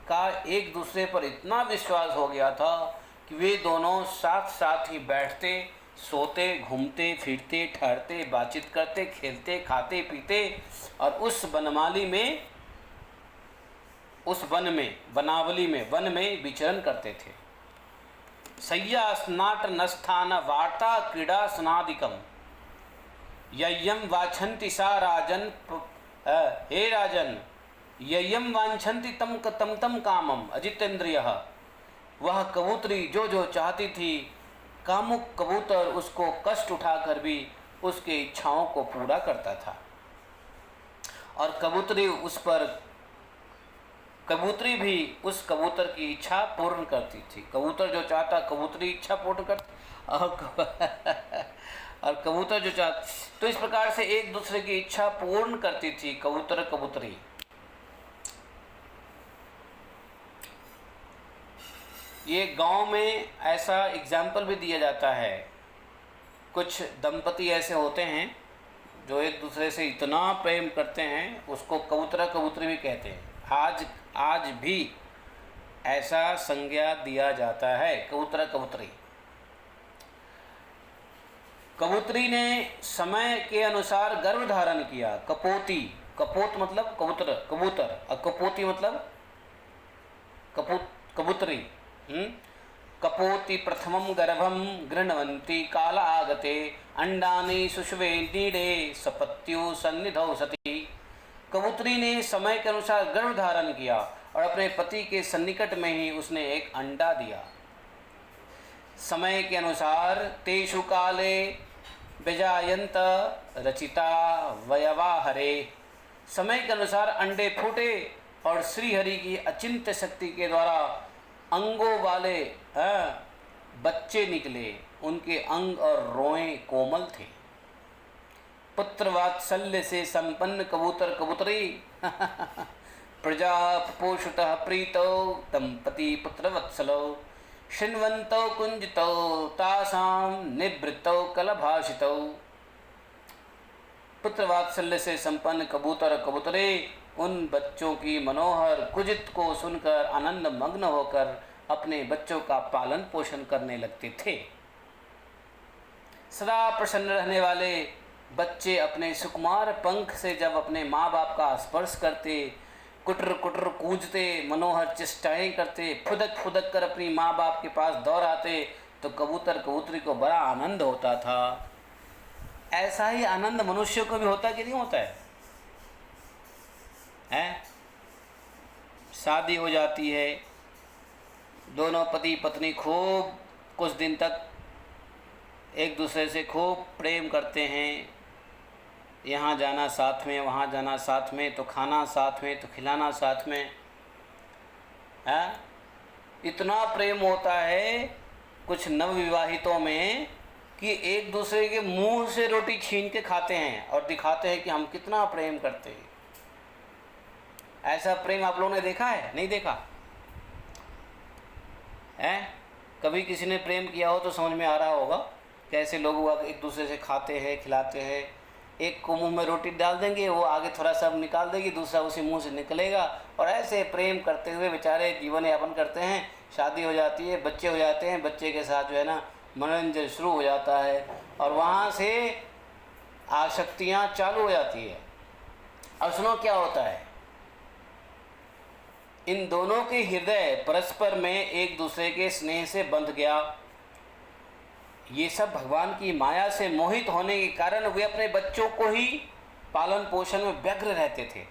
[SPEAKER 1] का एक दूसरे पर इतना विश्वास हो गया था कि वे दोनों साथ साथ ही बैठते, सोते, घूमते फिरते, ठहरते, बातचीत करते, खेलते, खाते पीते और उस वनमाली में, उस वन में विचरण करते थे। सय्या स्नाट नस्थान वार्ता क्रीड़ा स्नादिकम यय्यम वाछन्ति सा राजन, हे राजन यय्यम वांछन्ति तम कामम अजितेन्द्रियः। वह कबूतरी जो जो चाहती थी, कामुक कबूतर उसको कष्ट उठाकर भी उसके इच्छाओं को पूरा करता था और कबूतरी भी उस कबूतर की इच्छा पूर्ण करती थी। कबूतर जो चाहता कबूतरी इच्छा पूर्ण करती और कबूतर जो चाहता, तो इस प्रकार से एक दूसरे की इच्छा पूर्ण करती थी कबूतर कबूतरी। ये गांव में ऐसा एग्जाम्पल भी दिया जाता है। कुछ दंपति ऐसे होते हैं जो एक दूसरे से इतना प्रेम करते हैं, उसको कबूतरा कबूतरी भी कहते हैं। आज भी ऐसा संज्ञा दिया जाता है, कबूतरा कबूतरी। कबूतरी ने समय के अनुसार गर्भ धारण किया। कपोत मतलब कबूतर और कपोती मतलब कबूतरी। कपोति प्रथमं गर्भं गृह्णवन्ति काल आगते अंडानि सुषुवे नीडे सपत्युः सन्निधौ सति। कबूतरी ने समय के अनुसार गर्भ धारण किया और अपने पति के सन्निकट में ही उसने एक अंडा दिया। समय के अनुसार तेषु काले विजायन्त रचिता वयवाहरे। समय के अनुसार अंडे फूटे और श्रीहरि की अचिंत्य शक्ति के द्वारा अंगों वाले बच्चे निकले। उनके अंग और रोएं कोमल थे। पुत्र वात्सल्य से संपन्न कबूतर कबूतरी प्रजा पोषुतः प्रीतौ दंपति पुत्र वत्सलौ शृण्वन्तौ कुंजितौ तासां निवृत्तौ कलभाषितौ। पुत्र वात्सल्य से संपन्न कबूतर कबूतरे उन बच्चों की मनोहर कुजित को सुनकर आनंद मग्न होकर अपने बच्चों का पालन पोषण करने लगते थे। सदा प्रसन्न रहने वाले बच्चे अपने सुकुमार पंख से जब अपने माँ बाप का स्पर्श करते, कुटर कुटर कूदते, मनोहर चेष्टाएं करते, फुदक फुदक कर अपनी माँ बाप के पास दौड़ आते, तो कबूतर कबूतरी को बड़ा आनंद होता था। ऐसा ही आनंद मनुष्य को भी होता कि नहीं होता है? शादी हो जाती है, दोनों पति पत्नी खूब कुछ दिन तक एक दूसरे से खूब प्रेम करते हैं। यहाँ जाना साथ में, वहाँ जाना साथ में, तो खाना साथ में, तो खिलाना साथ में, इतना प्रेम होता है कुछ नवविवाहितों में कि एक दूसरे के मुंह से रोटी छीन के खाते हैं और दिखाते हैं कि हम कितना प्रेम करते हैं। ऐसा प्रेम आप लोगों ने देखा है? नहीं देखा है? कभी किसी ने प्रेम किया हो तो समझ में आ रहा होगा कैसे लोग एक दूसरे से खाते हैं, खिलाते हैं। एक को मुंह में रोटी डाल देंगे, वो आगे थोड़ा सा निकाल देगी, दूसरा उसी मुंह से निकलेगा, और ऐसे प्रेम करते हुए बेचारे जीवन यापन करते हैं। शादी हो जाती है, बच्चे हो जाते हैं, बच्चे के साथ जो है ना मनोरंजन शुरू हो जाता है और वहाँ से आसक्तियाँ चालू हो जाती है। और सुनो क्या होता है, इन दोनों के हृदय परस्पर में एक दूसरे के स्नेह से बंध गया। ये सब भगवान की माया से मोहित होने के कारण वे अपने बच्चों को ही पालन पोषण में व्यग्र रहते थे।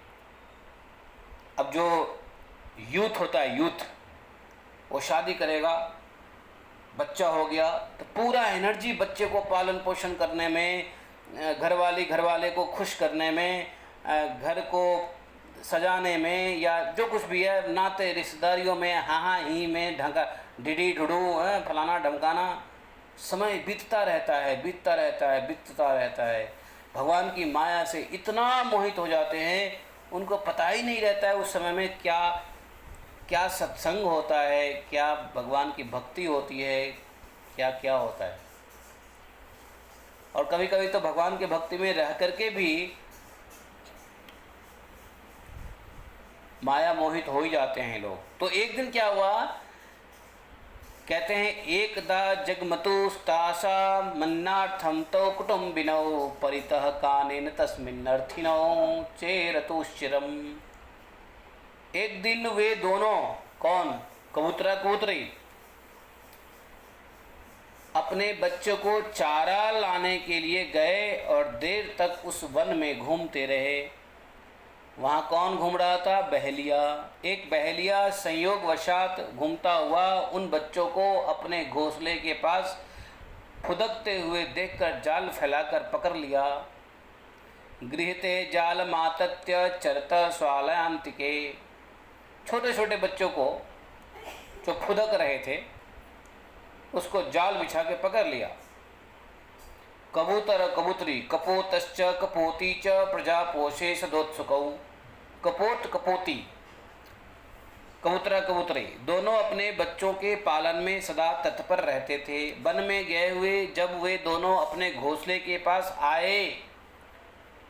[SPEAKER 1] अब जो यूथ होता है, यूथ वो शादी करेगा, बच्चा हो गया तो पूरा एनर्जी बच्चे को पालन पोषण करने में, घर वाले को खुश करने में, घर को सजाने में, या जो कुछ भी है नाते रिश्तेदारियों में, हाँ ही में ढंका डिडी ढुडू फलाना ढमकाना, समय बीतता रहता है, बीतता रहता है, बीतता रहता है। भगवान की माया से इतना मोहित हो जाते हैं, उनको पता ही नहीं रहता है उस समय में क्या क्या सत्संग होता है, क्या भगवान की भक्ति होती है, क्या क्या होता है। और कभी कभी तो भगवान के भक्ति में रह करके भी माया मोहित हो ही जाते हैं लोग। तो एक दिन क्या हुआ, कहते हैं एकदा जगमतुस्तासा मन्नार्थम तो कुटुम्बिनौ परितः कानेन तस्मिन्नर्थिनौ चेरतुश्चिरम। एक दिन वे दोनों, कौन, कबूतरा कबूतरी, अपने बच्चों को चारा लाने के लिए गए और देर तक उस वन में घूमते रहे। वहाँ कौन घूम रहा था, बहेलिया। एक बहेलिया संयोगवशात घूमता हुआ उन बच्चों को अपने घोंसले के पास फुदकते हुए देखकर जाल फैलाकर पकड़ लिया। गृहते जाल मातत्य चरत स्वालयांतिके। छोटे छोटे बच्चों को जो फुदक रहे थे उसको जाल बिछा के पकड़ लिया। कबूतर कबूतरी कपोतश्च कपोती च प्रजापोषे सदोत्सुकौ। कपोत कपोती, कबूतरा कबूतरी दोनों अपने बच्चों के पालन में सदा तत्पर रहते थे। वन में गए हुए जब वे दोनों अपने घोंसले के पास आए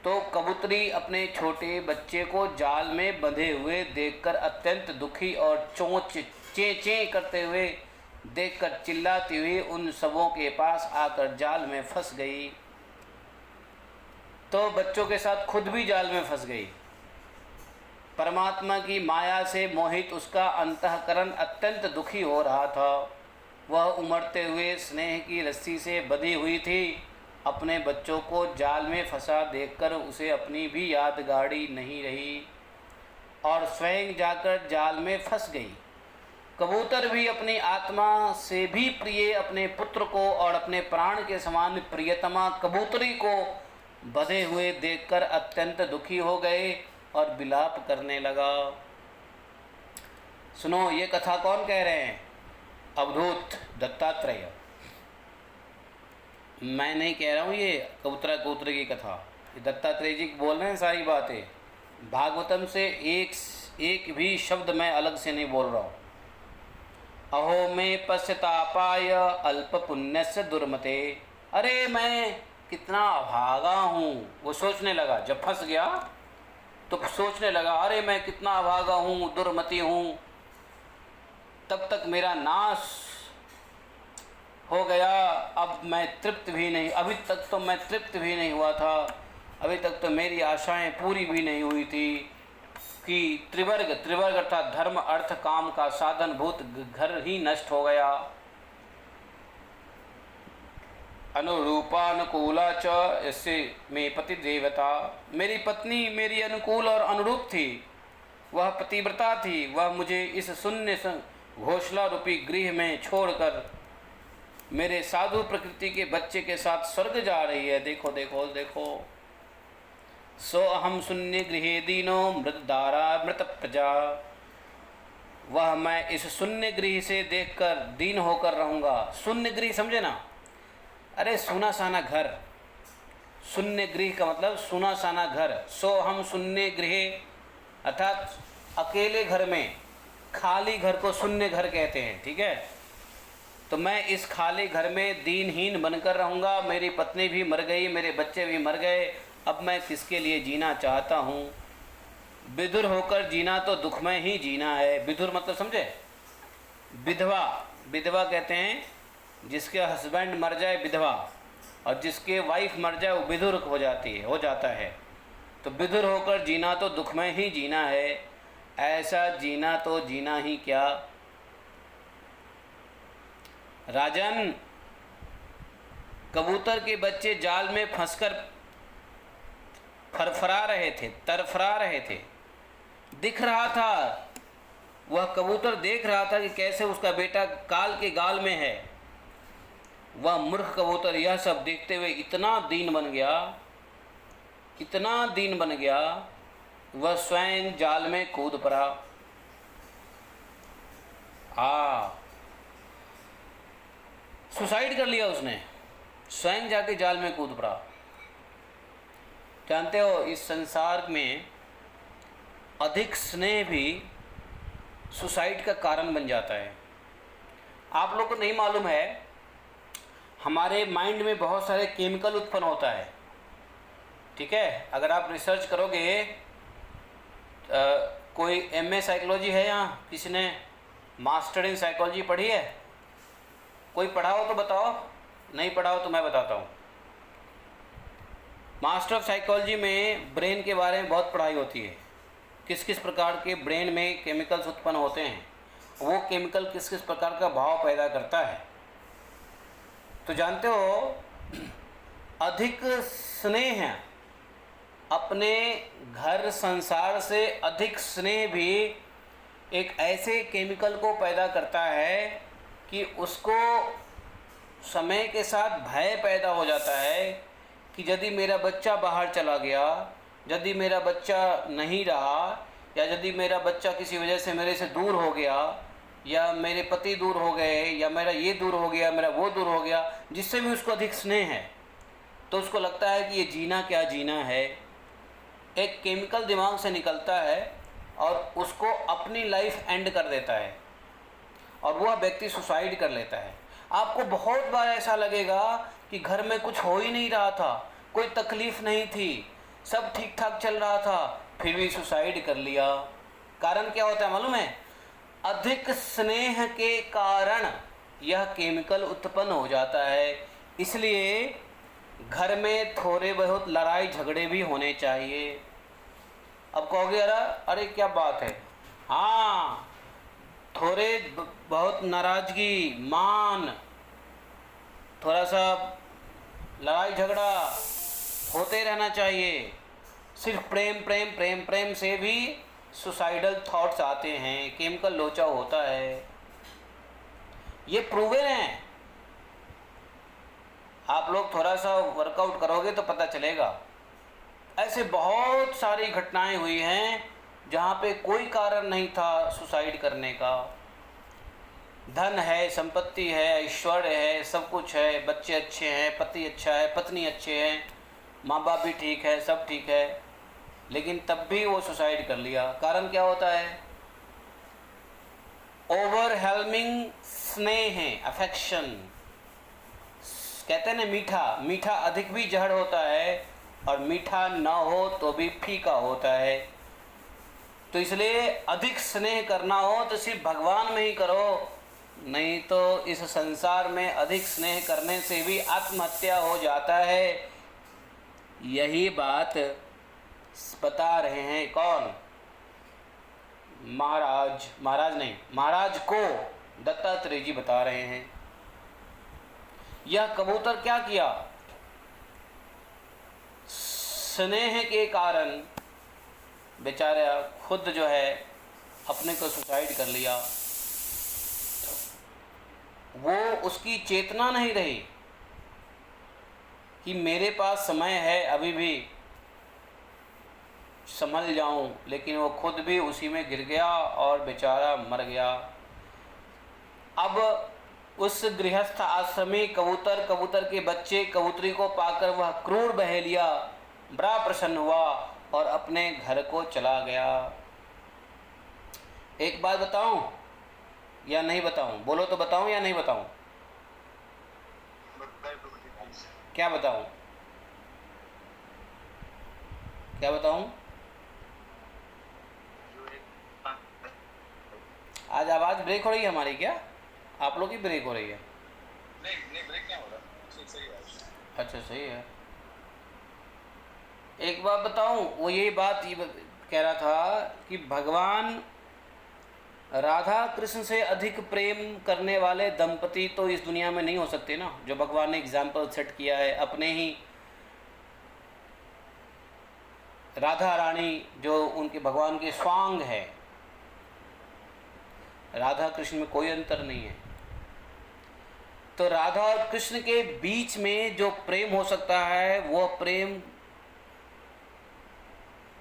[SPEAKER 1] तो कबूतरी अपने छोटे बच्चे को जाल में बंधे हुए देखकर अत्यंत दुखी और चोंच चे चे करते हुए देखकर चिल्लाती हुई उन सबों के पास आकर जाल में फंस गई। तो बच्चों के साथ खुद भी जाल में फंस गई। परमात्मा की माया से मोहित उसका अंतःकरण अत्यंत दुखी हो रहा था। वह उमड़ते हुए स्नेह की रस्सी से बंधी हुई थी। अपने बच्चों को जाल में फंसा देखकर उसे अपनी भी यादगारी नहीं रही और स्वयं जाकर जाल में फंस गई। कबूतर भी अपनी आत्मा से भी प्रिय अपने पुत्र को और अपने प्राण के समान प्रियतमा कबूतरी को बंधे हुए देखकर अत्यंत दुखी हो गए और विलाप करने लगा। सुनो, ये कथा कौन कह रहे हैं? अवधूत दत्तात्रेय। मैं नहीं कह रहा हूँ ये कबूतरा कबूतरी की कथा, ये दत्तात्रेय जी बोल रहे हैं सारी बातें। भागवतम से एक भी शब्द मैं अलग से नहीं बोल रहा हूँ। अहो में पश्चातापाय अल्प पुण्यस्य दुर्मते। अरे मैं कितना अभागा हूँ, वो सोचने लगा। जब फंस गया तो सोचने लगा, अरे मैं कितना अभागा हूँ, दुर्मति हूँ। तब तक मेरा नाश हो गया, अब मैं तृप्त भी नहीं, अभी तक तो मैं तृप्त भी नहीं हुआ था, अभी तक तो मेरी आशाएं पूरी भी नहीं हुई थी कि त्रिवर्ग अर्थात धर्म अर्थ काम का साधन भूत घर ही नष्ट हो गया। अनुरूपानुकूला च इससे में पति देवता। मेरी पत्नी मेरी अनुकूल और अनुरूप थी, वह पतिव्रता थी। वह मुझे इस शून्य घोषला रूपी गृह में छोड़कर मेरे साधु प्रकृति के बच्चे के साथ स्वर्ग जा रही है। देखो देखो देखो। सो अहम शून्य गृहे दीनो मृतदारा मृत प्रजा। वह मैं इस शून्य गृह से देखकर दीन होकर रहूँगा। शून्य गृह समझे ना? अरे सूना साना घर। शून्य गृह का मतलब सूना साना घर। सो हम शून्य गृह अर्थात अकेले घर में, खाली घर को शून्य घर कहते हैं, ठीक है। तो मैं इस खाली घर में दीनहीन बनकर रहूँगा। मेरी पत्नी भी मर गई, मेरे बच्चे भी मर गए, अब मैं किसके लिए जीना चाहता हूँ? विधुर होकर जीना तो दुखमय ही जीना है। विधुर मतलब समझे? विधवा। विधवा कहते हैं जिसके हस्बैंड मर जाए विधवा, और जिसके वाइफ मर जाए वो विधुर हो जाता है। तो विधुर होकर जीना तो दुखमय ही जीना है। ऐसा जीना तो जीना ही क्या। राजन, कबूतर के बच्चे जाल में फंसकर फरफरा रहे थे, तरफरा रहे थे। दिख रहा था, वह कबूतर देख रहा था कि कैसे उसका बेटा काल के गाल में है वह मूर्ख कबूतर यह सब देखते हुए इतना दीन बन गया, इतना दीन बन गया, वह स्वयं जाल में कूद पड़ा। सुसाइड कर लिया उसने, स्वयं जाके जाल में कूद पड़ा। जानते हो, इस संसार में अधिक स्नेह भी सुसाइड का कारण बन जाता है। आप लोग को नहीं मालूम है, हमारे माइंड में बहुत सारे केमिकल उत्पन्न होता है, ठीक है। अगर आप रिसर्च करोगे, कोई एमए साइकोलॉजी है यहाँ, किसी ने मास्टर इन साइकोलॉजी पढ़ी है? कोई पढ़ा हो तो बताओ, नहीं पढ़ा हो तो मैं बताता हूँ। मास्टर ऑफ साइकोलॉजी में ब्रेन के बारे में बहुत पढ़ाई होती है, किस किस प्रकार के ब्रेन में केमिकल्स उत्पन्न होते हैं, वो केमिकल किस किस प्रकार का भाव पैदा करता है। तो जानते हो, अधिक स्नेह, अपने घर संसार से अधिक स्नेह भी एक ऐसे केमिकल को पैदा करता है कि उसको समय के साथ भय पैदा हो जाता है कि यदि मेरा बच्चा बाहर चला गया, यदि मेरा बच्चा नहीं रहा, या यदि मेरा बच्चा किसी वजह से मेरे से दूर हो गया, या मेरे पति दूर हो गए, या मेरा ये दूर हो गया, मेरा वो दूर हो गया, जिससे भी उसको अधिक स्नेह है, तो उसको लगता है कि ये जीना क्या जीना है। एक केमिकल दिमाग से निकलता है और उसको अपनी लाइफ एंड कर देता है, और वह व्यक्ति सुसाइड कर लेता है। आपको बहुत बार ऐसा लगेगा कि घर में कुछ हो ही नहीं रहा था, कोई तकलीफ़ नहीं थी, सब ठीक ठाक चल रहा था, फिर भी सुसाइड कर लिया। कारण क्या होता है मालूम है? अधिक स्नेह के कारण यह केमिकल उत्पन्न हो जाता है। इसलिए घर में थोड़े बहुत लड़ाई झगड़े भी होने चाहिए। अब कहोगे अरे क्या बात है, हाँ, थोड़े बहुत नाराज़गी, मान, थोड़ा सा लड़ाई झगड़ा होते रहना चाहिए। सिर्फ प्रेम प्रेम प्रेम प्रेम से भी सुसाइडल थॉट्स आते हैं, केमिकल लोचा होता है, ये प्रूवन है। आप लोग थोड़ा सा वर्कआउट करोगे तो पता चलेगा। ऐसे बहुत सारी घटनाएं हुई हैं जहाँ पे कोई कारण नहीं था सुसाइड करने का। धन है, संपत्ति है, ऐश्वर्य है, सब कुछ है, बच्चे अच्छे हैं, पति अच्छा है, पत्नी अच्छे हैं, माँ बाप भी ठीक है, सब ठीक है, लेकिन तब भी वो सुसाइड कर लिया। कारण क्या होता है? ओवरवेलमिंग स्नेह है, अफेक्शन। कहते हैं ना, मीठा मीठा अधिक भी जहर होता है, और मीठा ना हो तो भी फीका होता है। तो इसलिए अधिक स्नेह करना हो तो सिर्फ भगवान में ही करो, नहीं तो इस संसार में अधिक स्नेह करने से भी आत्महत्या हो जाता है। यही बात बता रहे हैं कौन? महाराज को दत्तात्रेय जी बता रहे हैं। यह कबूतर क्या किया? स्नेह के कारण बेचारा खुद जो है अपने को सुसाइड कर लिया। वो उसकी चेतना नहीं रही कि मेरे पास समय है, अभी भी संभल जाऊं, लेकिन वो खुद भी उसी में गिर गया और बेचारा मर गया। अब उस गृहस्थ आश्रमी कबूतर के बच्चे कबूतरी को पाकर वह क्रूर बहेलिया बड़ा प्रसन्न हुआ और अपने घर को चला गया। एक बात बताऊं या नहीं बताऊं? बोलो तो बताऊं या नहीं बताऊं? क्या बताऊं? क्या बताऊं? आज आवाज़ ब्रेक हो रही है हमारी क्या? आप लोग की ब्रेक हो रही है?
[SPEAKER 2] नहीं ब्रेक नहीं हो रहा, सही है।
[SPEAKER 1] अच्छा, सही है। एक बात बताऊं, वो यही बात ये कह रहा था कि भगवान राधा कृष्ण से अधिक प्रेम करने वाले दंपति तो इस दुनिया में नहीं हो सकते ना, जो भगवान ने एग्जाम्पल सेट किया है। अपने ही राधा रानी जो उनके भगवान के स्वांग है, राधा कृष्ण में कोई अंतर नहीं है। तो राधा और कृष्ण के बीच में जो प्रेम हो सकता है वो प्रेम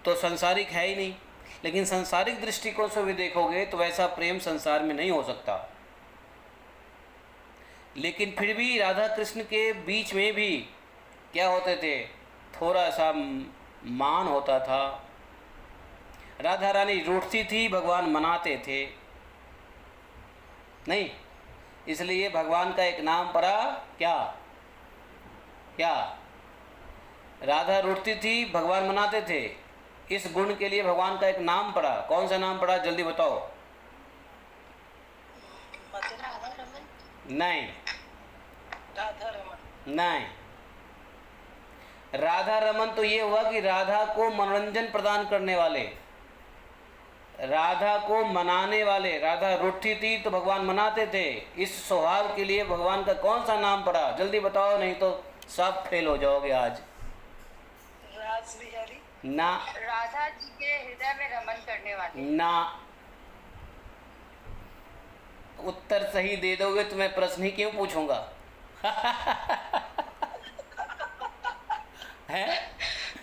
[SPEAKER 1] तो सांसारिक है ही नहीं, लेकिन सांसारिक दृष्टिकोण से भी देखोगे तो वैसा प्रेम संसार में नहीं हो सकता। लेकिन फिर भी राधा कृष्ण के बीच में भी क्या होते थे, थोड़ा सा मान होता था। राधा रानी रूठती थी, भगवान मनाते थे नहीं, इसलिए भगवान का एक नाम पड़ा क्या क्या, राधा रूठती थी, भगवान मनाते थे। इस गुण के लिए भगवान का एक नाम पड़ा। कौन सा नाम पड़ा, जल्दी बताओ। नहीं नहीं, राधा रमन तो ये हुआ कि राधा को मनोरंजन प्रदान करने वाले, राधा को मनाने वाले। राधा रूठी थी तो भगवान मनाते थे। इस स्वभाव के लिए भगवान का कौन सा नाम पड़ा, जल्दी बताओ, नहीं तो सब फेल हो जाओगे आज।
[SPEAKER 3] रास बिहारी
[SPEAKER 1] ना,
[SPEAKER 3] राधा जी के हृदय में रमन करने वाले
[SPEAKER 1] ना। उत्तर सही दे दोगे तो मैं प्रश्न ही क्यों पूछूंगा। है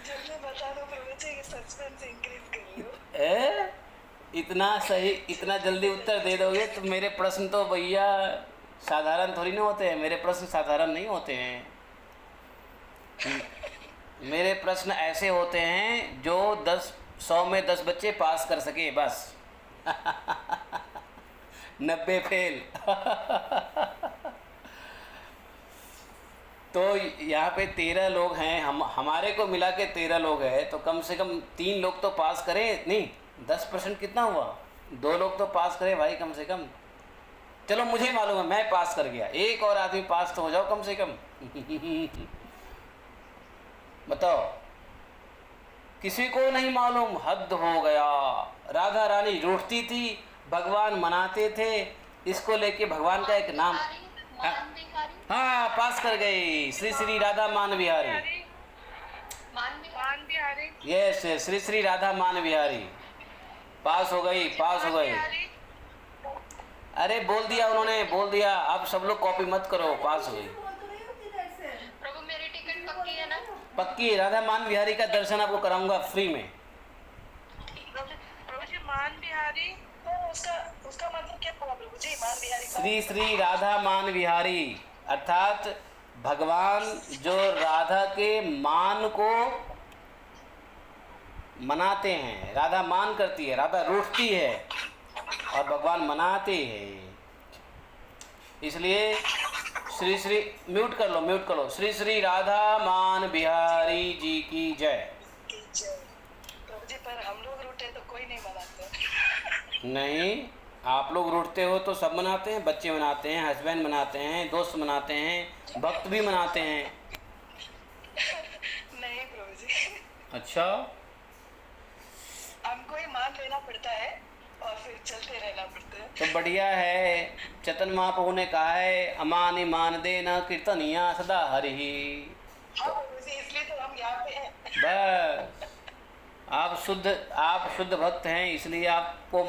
[SPEAKER 3] जल्दी बता दो प्रभु जी, सस्पेंस इंक्रीज कर लो।
[SPEAKER 1] इतना सही, इतना जल्दी उत्तर दे दोगे तो मेरे प्रश्न तो भैया साधारण थोड़ी ना होते हैं। मेरे प्रश्न साधारण नहीं होते हैं। मेरे प्रश्न ऐसे होते हैं जो 100 में 10 बच्चे पास कर सके बस। 90 फेल। तो यहाँ पे 13 लोग हैं, हमारे को मिला के 13 लोग हैं, तो कम से कम 3 लोग तो पास करें। नहीं, 10% कितना हुआ, 2 लोग तो पास करें भाई कम से कम। चलो मुझे मालूम है मैं पास कर गया, एक और आदमी पास तो हो जाओ कम से कम। बताओ, किसी को नहीं मालूम, हद हो गया। राधा रानी रूठती थी, भगवान मनाते थे। इसको लेके भगवान का एक नाम, हाँ पास कर गई। श्री श्री राधा मान बिहारी,
[SPEAKER 3] मान बिहारी,
[SPEAKER 1] यस, श्री श्री राधा मान बिहारी पास हो गई, पास हो गई। अरे बोल दिया उन्होंने, बोल दिया। अब सब लोग कॉपी मत करो, पास हो गई।
[SPEAKER 3] प्रभु मेरी टिकट पक्की है ना?
[SPEAKER 1] पक्की। राधा मान बिहारी का दर्शन आपको कराऊंगा फ्री में।
[SPEAKER 3] प्रभु जी मान बिहारी, तो उसका मतलब क्या हुआ प्रभु जी? मान बिहारी
[SPEAKER 1] श्री श्री राधा मान बिहारी अर्थात भगवान जो राधा के मान को मनाते हैं। राधा मान करती है, राधा रूठती है और भगवान मनाते हैं। इसलिए श्री श्री, म्यूट कर लो, म्यूट कर लो। श्री श्री राधा मान बिहारी जी की जय।
[SPEAKER 3] प्रभु जी पर हम लोग रूठे तो कोई नहीं मनाते।
[SPEAKER 1] नहीं, आप लोग रूठते हो तो सब मनाते हैं, बच्चे मनाते हैं, हस्बैंड मनाते हैं, दोस्त मनाते हैं, भक्त भी मनाते हैं।
[SPEAKER 3] नहीं प्रभु जी,
[SPEAKER 1] अच्छा,
[SPEAKER 3] हमको ही मान लेना पड़ता है और फिर चलते रहना पड़ता है।
[SPEAKER 1] तो बढ़िया है। चेतन महाप्रभु ने कहा है, अमानि मान देना कीर्तनिया सदा हरि।
[SPEAKER 3] हाँ प्रभु जी, इसलिए तो हम यहाँ पे हैं।
[SPEAKER 1] बस, आप शुद्ध भक्त हैं, इसलिए आपको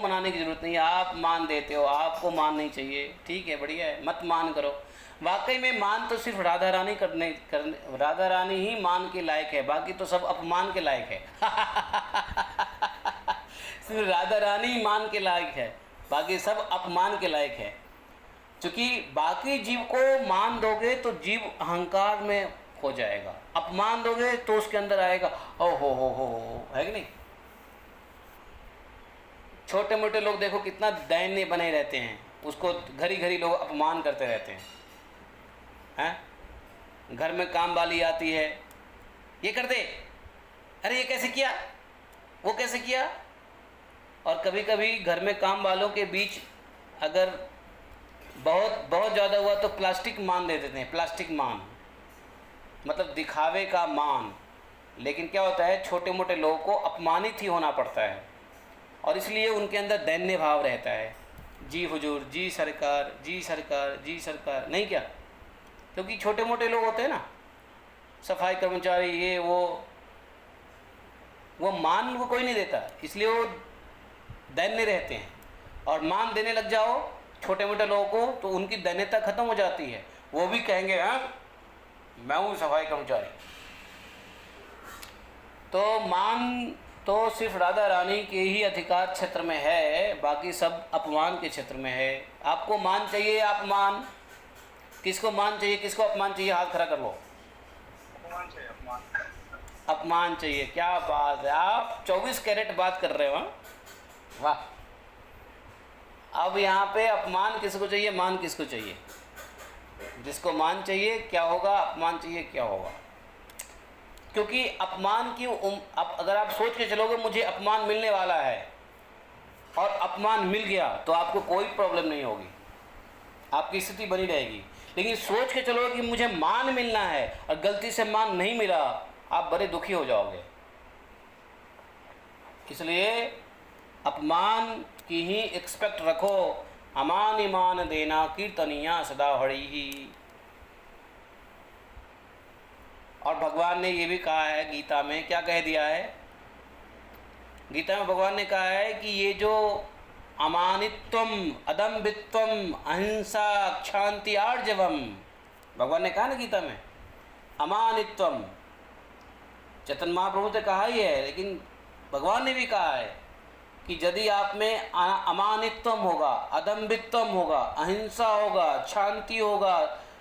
[SPEAKER 1] मनाने की जरूरत नहीं है। आप मान देते हो, आपको मान नहीं चाहिए। ठीक है, बढ़िया है, मत मान करो। वाकई में मान तो सिर्फ राधा रानी करने राधा रानी ही मान के लायक है, बाकी तो सब अपमान के लायक है। सिर्फ राधा रानी ही मान के लायक है, बाकी सब अपमान के लायक है। क्योंकि बाकी जीव को मान दोगे तो जीव अहंकार में हो जाएगा, अपमान दोगे तो उसके अंदर आएगा ओ हो, है कि नहीं। छोटे मोटे लोग देखो कितना दैन्य बने रहते हैं, उसको घड़ी घड़ी लोग अपमान करते रहते हैं। घर में काम वाली आती है, ये कर दे, अरे ये कैसे किया, वो कैसे किया। और कभी कभी घर में काम वालों के बीच अगर बहुत ज़्यादा हुआ तो प्लास्टिक मान दे देते हैं। प्लास्टिक मान मतलब दिखावे का मान। लेकिन क्या होता है, छोटे मोटे लोगों को अपमानित ही होना पड़ता है और इसलिए उनके अंदर दैन्य भाव रहता है। जी हुजूर, जी सरकार, जी सरकार, जी सरकार, नहीं क्या। क्योंकि छोटे मोटे लोग होते हैं ना, सफाई कर्मचारी, ये वो मान को कोई नहीं देता, इसलिए वो दैन्य रहते हैं। और मान देने लग जाओ छोटे मोटे लोगों को, तो उनकी दैन्यता खत्म हो जाती है। वो भी कहेंगे हाँ मैं हूँ सफाई कर्मचारी। तो मान तो सिर्फ राधा रानी के ही अधिकार क्षेत्र में है, बाकी सब अपमान के क्षेत्र में है। आपको मान चाहिए या अपमान? किसको मान चाहिए, किसको अपमान चाहिए? हाथ खड़ा कर लो।
[SPEAKER 2] अपमान चाहिए, अपमान।
[SPEAKER 1] अपमान चाहिए, क्या बात है, आप 24 कैरेट बात कर रहे हो। हाँ? वाह। अब यहाँ पे अपमान किसको चाहिए, मान किसको चाहिए? जिसको मान चाहिए क्या होगा, अपमान चाहिए क्या होगा? क्योंकि अपमान की अब अगर आप सोच के चलोगे मुझे अपमान मिलने वाला है और अपमान मिल गया तो आपको कोई प्रॉब्लम नहीं होगी, आपकी स्थिति बनी रहेगी। लेकिन सोच के चलोगे कि मुझे मान मिलना है और गलती से मान नहीं मिला, आप बड़े दुखी हो जाओगे। इसलिए अपमान की ही एक्सपेक्ट रखो, अमान ईमान देना कीर्तनिया सदा हड़ी ही। और भगवान ने ये भी कहा है गीता में, क्या कह दिया है गीता में? भगवान ने कहा है कि ये जो अमानित्वम, अदम्भित्वम, अहिंसा, क्षांति, आर्जवम, भगवान ने कहा ना गीता में अमानित्वम। चैतन्य महाप्रभु ने कहा ही है, लेकिन भगवान ने भी कहा है कि यदि आप में अमानित्वम होगा, अदम्भित्वम होगा, अहिंसा होगा, शांति होगा,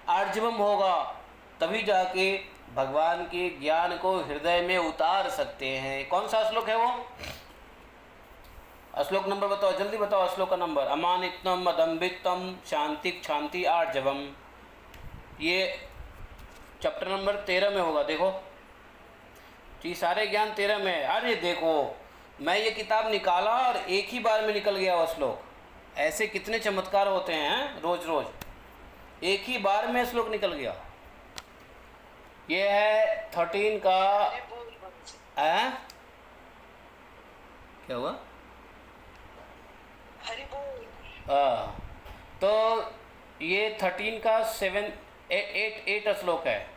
[SPEAKER 1] आर्जवम होगा, तभी जाके भगवान के ज्ञान को हृदय में उतार सकते हैं। कौन सा श्लोक है वो? श्लोक नंबर बताओ, जल्दी बताओ श्लोक का नंबर। अमानित्वम, अदम्भित्वम, शांति, क्षांति, आर्जवम। ये चैप्टर नंबर 13 में होगा। देखो ये सारे ज्ञान 13 में है। अरे देखो मैं ये किताब निकाला और एक ही बार में निकल गया वो श्लोक। ऐसे कितने चमत्कार होते हैं रोज रोज, एक ही बार में श्लोक निकल गया। ये है 13 का क्या हुआ?
[SPEAKER 3] हरि बोल।
[SPEAKER 1] तो ये 13 का 8 श्लोक है।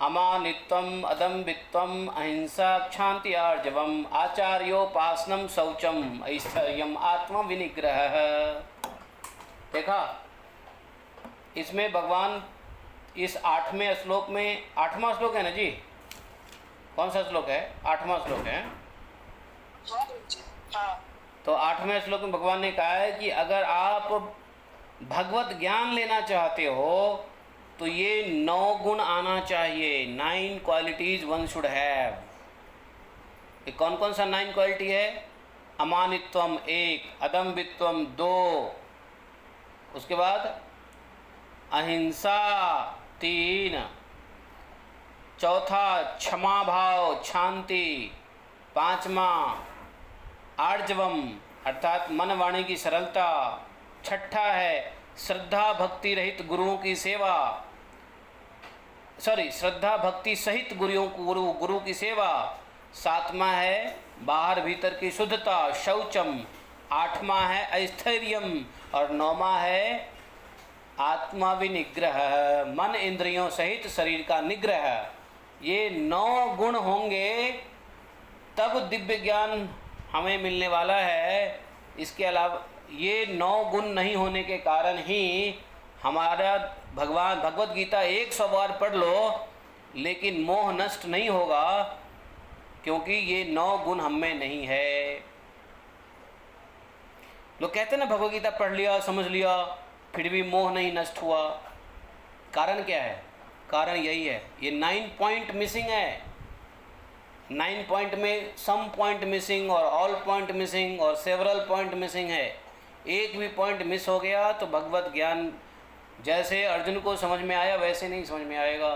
[SPEAKER 1] अमानित्वम, अदम्भित्वम, अहिंसा, क्षांति, आर्जवम, आचार्योपासनम, शौचम, ऐश्वर्यम, आत्म विनिग्रह। देखा इसमें भगवान इस 8वें श्लोक में, 8वां श्लोक है ना जी? कौन सा श्लोक है? 8वां श्लोक है।
[SPEAKER 3] हाँ।
[SPEAKER 1] तो 8वें श्लोक में भगवान ने कहा है कि अगर आप भगवत ज्ञान लेना चाहते हो तो ये 9 गुण आना चाहिए। 9 क्वालिटीज वन शुड हैव। ये कौन कौन सा 9 क्वालिटी है? अमानित्वम 1, अदम्भित्वम 2, उसके बाद अहिंसा 3, चौथा क्षमा भाव, शांति, 5वां आर्जवम अर्थात मन वाणी की सरलता, 6ठा है श्रद्धा भक्ति रहित गुरुओं की सेवा, श्रद्धा भक्ति सहित गुरु की सेवा, 7वां है बाहर भीतर की शुद्धता, शौचम, 8वां है ऐस्थैर्यम और 9वां है आत्मा विनिग्रह, मन इंद्रियों सहित शरीर का निग्रह। ये 9 गुण होंगे तब दिव्य ज्ञान हमें मिलने वाला है। इसके अलावा ये 9 गुण नहीं होने के कारण ही हमारा भगवत गीता 100 बार पढ़ लो लेकिन मोह नष्ट नहीं होगा, क्योंकि ये 9 गुण हम में नहीं है। लोग कहते हैं ना भगवत गीता पढ़ लिया, समझ लिया, फिर भी मोह नहीं नष्ट हुआ। कारण क्या है? कारण यही है, ये 9 पॉइंट मिसिंग है। 9 पॉइंट में सम पॉइंट मिसिंग और ऑल पॉइंट मिसिंग और सेवरल पॉइंट मिसिंग है। एक भी पॉइंट मिस हो गया तो भगवत ज्ञान जैसे अर्जुन को समझ में आया वैसे नहीं समझ में आएगा।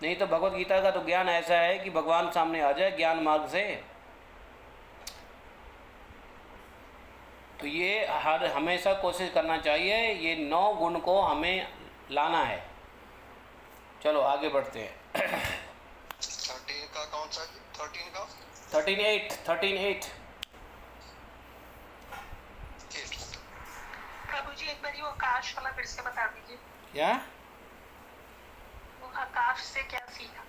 [SPEAKER 1] नहीं तो भगवत गीता का तो ज्ञान ऐसा है कि भगवान सामने आ जाए ज्ञान मार्ग से। तो ये हर हमेशा कोशिश करना चाहिए, ये 9 गुण को हमें लाना है। चलो आगे बढ़ते हैं।
[SPEAKER 2] 13 का कौन सा? 13 का
[SPEAKER 1] 13:8
[SPEAKER 3] प्रभु जी एक बार वो आकाश वाला फिर से बता दीजिए।
[SPEAKER 1] क्या?
[SPEAKER 3] वो आकाश से क्या सीखा?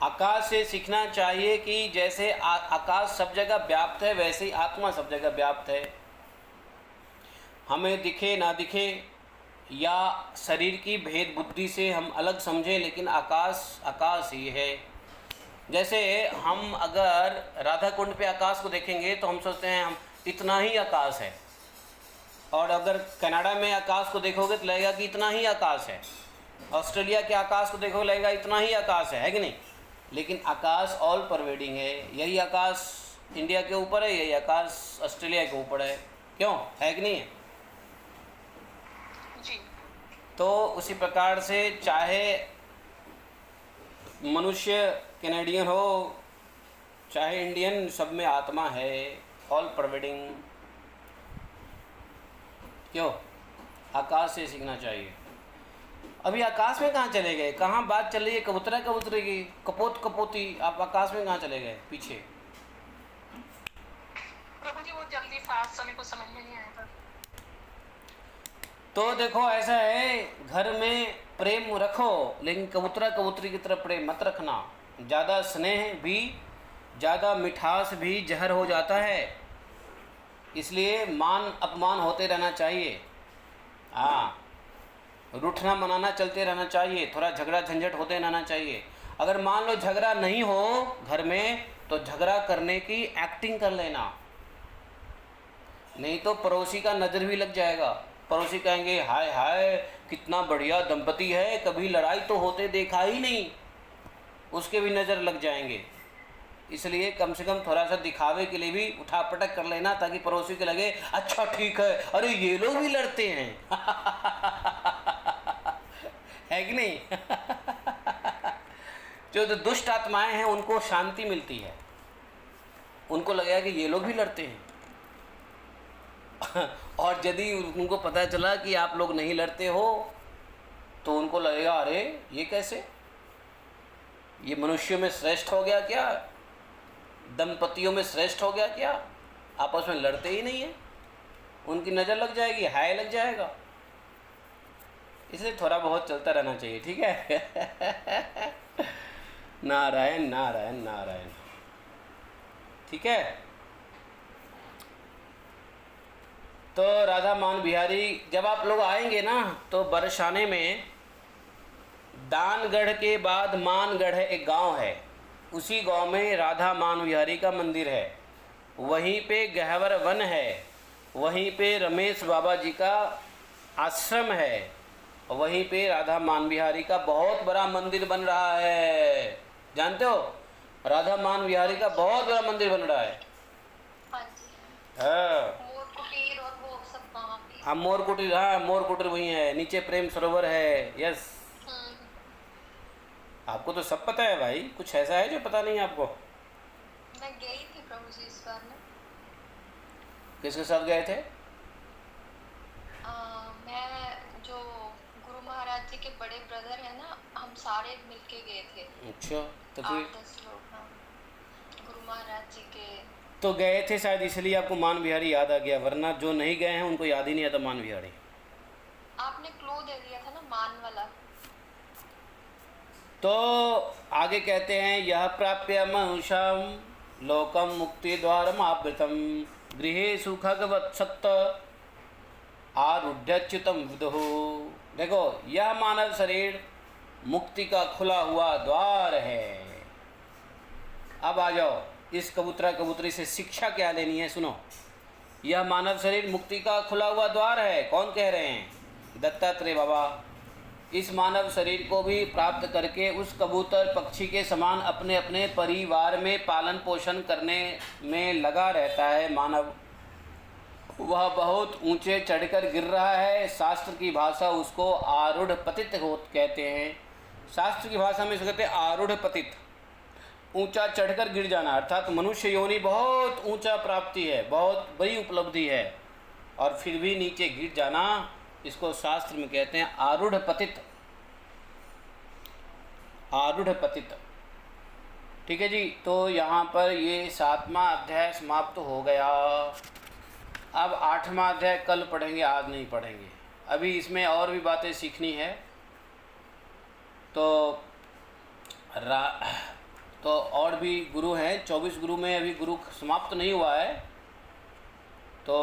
[SPEAKER 1] आकाश से सीखना चाहिए कि जैसे आकाश सब जगह व्याप्त है वैसे ही आत्मा सब जगह व्याप्त है। हमें दिखे ना दिखे या शरीर की भेद बुद्धि से हम अलग समझें, लेकिन आकाश आकाश ही है। जैसे हम अगर राधा कुंड पे आकाश को देखेंगे तो हम सोचते हैं हम इतना ही आकाश है, और अगर कनाडा में आकाश को देखोगे तो लगेगा कि इतना ही आकाश है, ऑस्ट्रेलिया के आकाश को देखोगे लगेगा इतना ही आकाश है कि नहीं? लेकिन आकाश ऑल परवेडिंग है। यही आकाश इंडिया के ऊपर है, यही आकाश ऑस्ट्रेलिया के ऊपर है, क्यों है कि नहीं है?
[SPEAKER 3] जी।
[SPEAKER 1] तो उसी प्रकार से चाहे मनुष्य कैनेडियन हो चाहे इंडियन, सब में आत्मा है, ऑल परवेडिंग। क्यों? आकाश से सीखना चाहिए। अभी आकाश में कहाँ चले गए? कहाँ बात चल रही है कबूतरा कबूतरी की, कपोत कपोती, आप आकाश में कहाँ चले गए पीछे?
[SPEAKER 3] प्रभु जी वो जल्दी फास्ट समय को समझ में नहीं आया था।
[SPEAKER 1] तो देखो ऐसा है, घर में प्रेम रखो लेकिन कबूतरा कबूतरी की तरफ प्रेम मत रखना। ज़्यादा स्नेह भी, ज़्यादा मिठास भी जहर हो जाता है, इसलिए मान अपमान होते रहना चाहिए। हाँ, रूठना मनाना चलते रहना चाहिए, थोड़ा झगड़ा झंझट होते रहना चाहिए। अगर मान लो झगड़ा नहीं हो घर में तो झगड़ा करने की एक्टिंग कर लेना, नहीं तो पड़ोसी का नज़र भी लग जाएगा। पड़ोसी कहेंगे हाय हाय कितना बढ़िया दंपति है, कभी लड़ाई तो होते देखा ही नहीं, उसके भी नज़र लग जाएंगे। इसलिए कम से कम थोड़ा सा दिखावे के लिए भी उठापटक कर लेना, ताकि पड़ोसी को लगे अच्छा ठीक है, अरे ये लोग भी लड़ते हैं है कि नहीं? जो दुष्ट आत्माएं हैं उनको शांति मिलती है, उनको लगेगा कि ये लोग भी लड़ते हैं और यदि उनको पता चला कि आप लोग नहीं लड़ते हो तो उनको लगेगा अरे ये कैसे, ये मनुष्यों में श्रेष्ठ हो गया क्या, दंपतियों में श्रेष्ठ हो गया क्या, आपस में लड़ते ही नहीं है। उनकी नज़र लग जाएगी, हाय लग जाएगा। इसलिए थोड़ा बहुत चलता रहना चाहिए, ठीक है? नारायण नारायण नारायण, ठीक है? तो राधा मान बिहारी, जब आप लोग आएंगे ना तो बरसाने में दानगढ़ के बाद मानगढ़ है, एक गांव है, उसी गांव में राधा मान बिहारी का मंदिर है। वहीं पे गहवर वन है, वहीं पे रमेश बाबा जी का आश्रम है, वहीं पे राधा मान बिहारी का बहुत बड़ा मंदिर बन रहा है। जानते हो, राधा मान बिहारी का बहुत बड़ा मंदिर बन रहा है।
[SPEAKER 4] हाँ जी।
[SPEAKER 1] हाँ,
[SPEAKER 4] मोर कुटीर और वो सब वहाँ पे।
[SPEAKER 1] हाँ मोर कुटीर, हाँ मोर कुटीर वहीं है, नीचे प्रेम सरोवर है। यस, आपको तो सब पता है भाई, कुछ ऐसा है जो पता नहीं आपको?
[SPEAKER 4] मैं गई थी प्रभु जी इस बार में।
[SPEAKER 1] किसके साथ गए थे?
[SPEAKER 4] मैं जो गुरु महाराज जी के बड़े ब्रदर है ना, हम सारे मिलके गए थे।
[SPEAKER 1] अच्छा, तो फिर
[SPEAKER 4] 8-10 लोग। हाँ, गुरु महाराज जी के
[SPEAKER 1] तो गए थे शायद, इसलिए आपको मान बिहारी याद आ गया, वरना जो नहीं गए हैं उनको याद ही नहीं आता मान बिहारी।
[SPEAKER 4] आपने क्लू दे दिया था ना, मान वाला।
[SPEAKER 1] तो आगे कहते हैं यह प्राप्य मनुष्यम लोकम मुक्ति द्वारम आवृतम गृहे सुखवत्सत्त आरूढ़्यच्युतम विदुः। देखो, यह मानव शरीर मुक्ति का खुला हुआ द्वार है। अब आ जाओ, इस कबूतरा कबूतरी से शिक्षा क्या लेनी है, सुनो। यह मानव शरीर मुक्ति का खुला हुआ द्वार है, कौन कह रहे हैं? दत्तात्रेय बाबा। इस मानव शरीर को भी प्राप्त करके उस कबूतर पक्षी के समान अपने अपने परिवार में पालन पोषण करने में लगा रहता है मानव। वह बहुत ऊंचे चढ़कर गिर रहा है, शास्त्र की भाषा उसको आरूढ़ पतित हो कहते हैं। शास्त्र की भाषा में इसको कहते हैं आरूढ़ पतित, ऊंचा चढ़कर गिर जाना, अर्थात मनुष्य योनि बहुत ऊंचा प्राप्ति है, बहुत बड़ी उपलब्धि है, और फिर भी नीचे गिर जाना, इसको शास्त्र में कहते हैं आरूढ़ पतित। आरूढ़ पतित, ठीक है जी। तो यहाँ पर ये 7वां अध्याय समाप्त हो गया। अब 8वां अध्याय कल पढ़ेंगे, आज नहीं पढ़ेंगे। अभी इसमें और भी बातें सीखनी है। तो और भी गुरु हैं, 24 गुरु में अभी गुरु समाप्त नहीं हुआ है। तो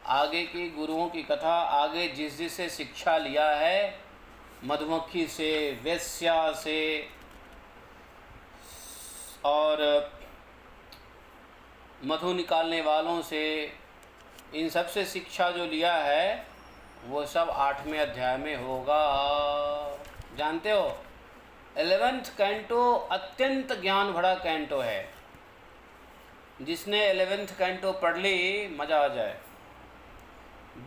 [SPEAKER 1] आगे की गुरुओं की कथा, आगे जिससे शिक्षा लिया है, मधुमक्खी से, वेश्या से और मधु निकालने वालों से, इन सब से शिक्षा जो लिया है वो सब 8वें अध्याय में होगा। जानते हो 11th कैंटो अत्यंत ज्ञान भरा कैंटो है। जिसने 11th कैंटो पढ़ ली मज़ा आ जाए।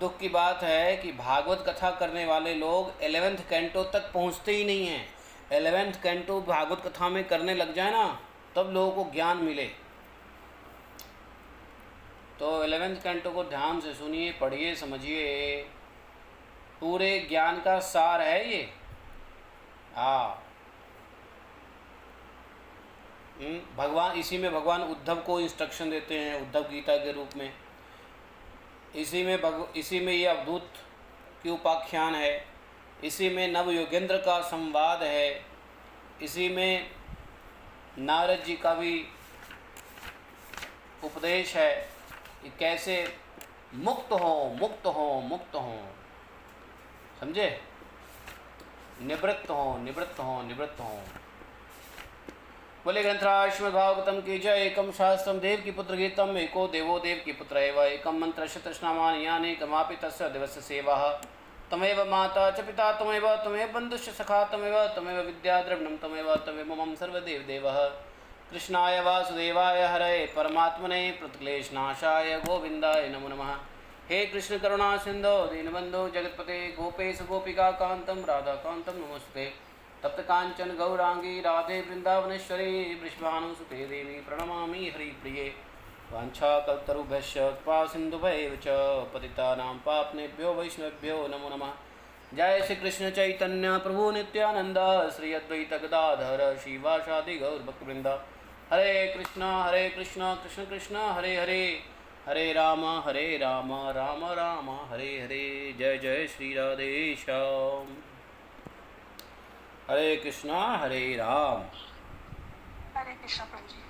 [SPEAKER 1] दुख की बात है कि भागवत कथा करने वाले लोग 11th कैंटो तक पहुंचते ही नहीं हैं। 11th कैंटो भागवत कथा में करने लग जाए ना तब लोगों को ज्ञान मिले। तो 11th कैंटो को ध्यान से सुनिए, पढ़िए, समझिए, पूरे ज्ञान का सार है ये। हाँ, भगवान इसी में भगवान उद्धव को इंस्ट्रक्शन देते हैं, उद्धव गीता के रूप में। इसी में ये अवधूत की उपाख्यान है, इसी में नव योगेंद्र का संवाद है, इसी में नारद जी का भी उपदेश है कि कैसे मुक्त हो, समझे, निवृत्त हो। बोले ग्रंथराज श्रीमद् भागवतम की जय। एकम शास्त्रम देव की पुत्र गीतम, एको देवो देव की पुत्र एव, एकम मंत्र शतश्नामानि यानि कमापि तस्य दिवस्य सेवाः। तमेव माता च पिता तमेव बन्धुश्च सखा तमेव विद्या द्रविणं तमेव मम सर्वदेव देवः। कृष्णाय वासुदेवाय हरये परमात्मने प्रणतक्लेशनाशाय गोविन्दाय नमो नमः। हे कृष्ण करुणा सिंधो दीनबंधो जगतपते गोपेश गोपिका कांतम राधा कांतम नमस्ते। तप्त कांचन गौरांगी राधे वृंदावनेश्वरी वृषभानुसुते देवी प्रणमामि हरिप्रिये। वाञ्छाकल्पतरुभ्यश्च कृपा सिन्धुभ्यैव च पतितानां पावनेभ्यो वैष्णवेभ्यो नमो नमः। जय श्री कृष्ण चैतन्य प्रभु नित्यानंद, श्री अद्वैत गदाधर श्रीवासादि गौरभक्तवृंद। हरे कृष्ण कृष्ण कृष्ण हरे हरे, हरे राम राम राम हरे हरे। जय जय श्री राधे श्याम। हरे कृष्णा हरे राम।
[SPEAKER 3] हरे कृष्ण प्रभु जी।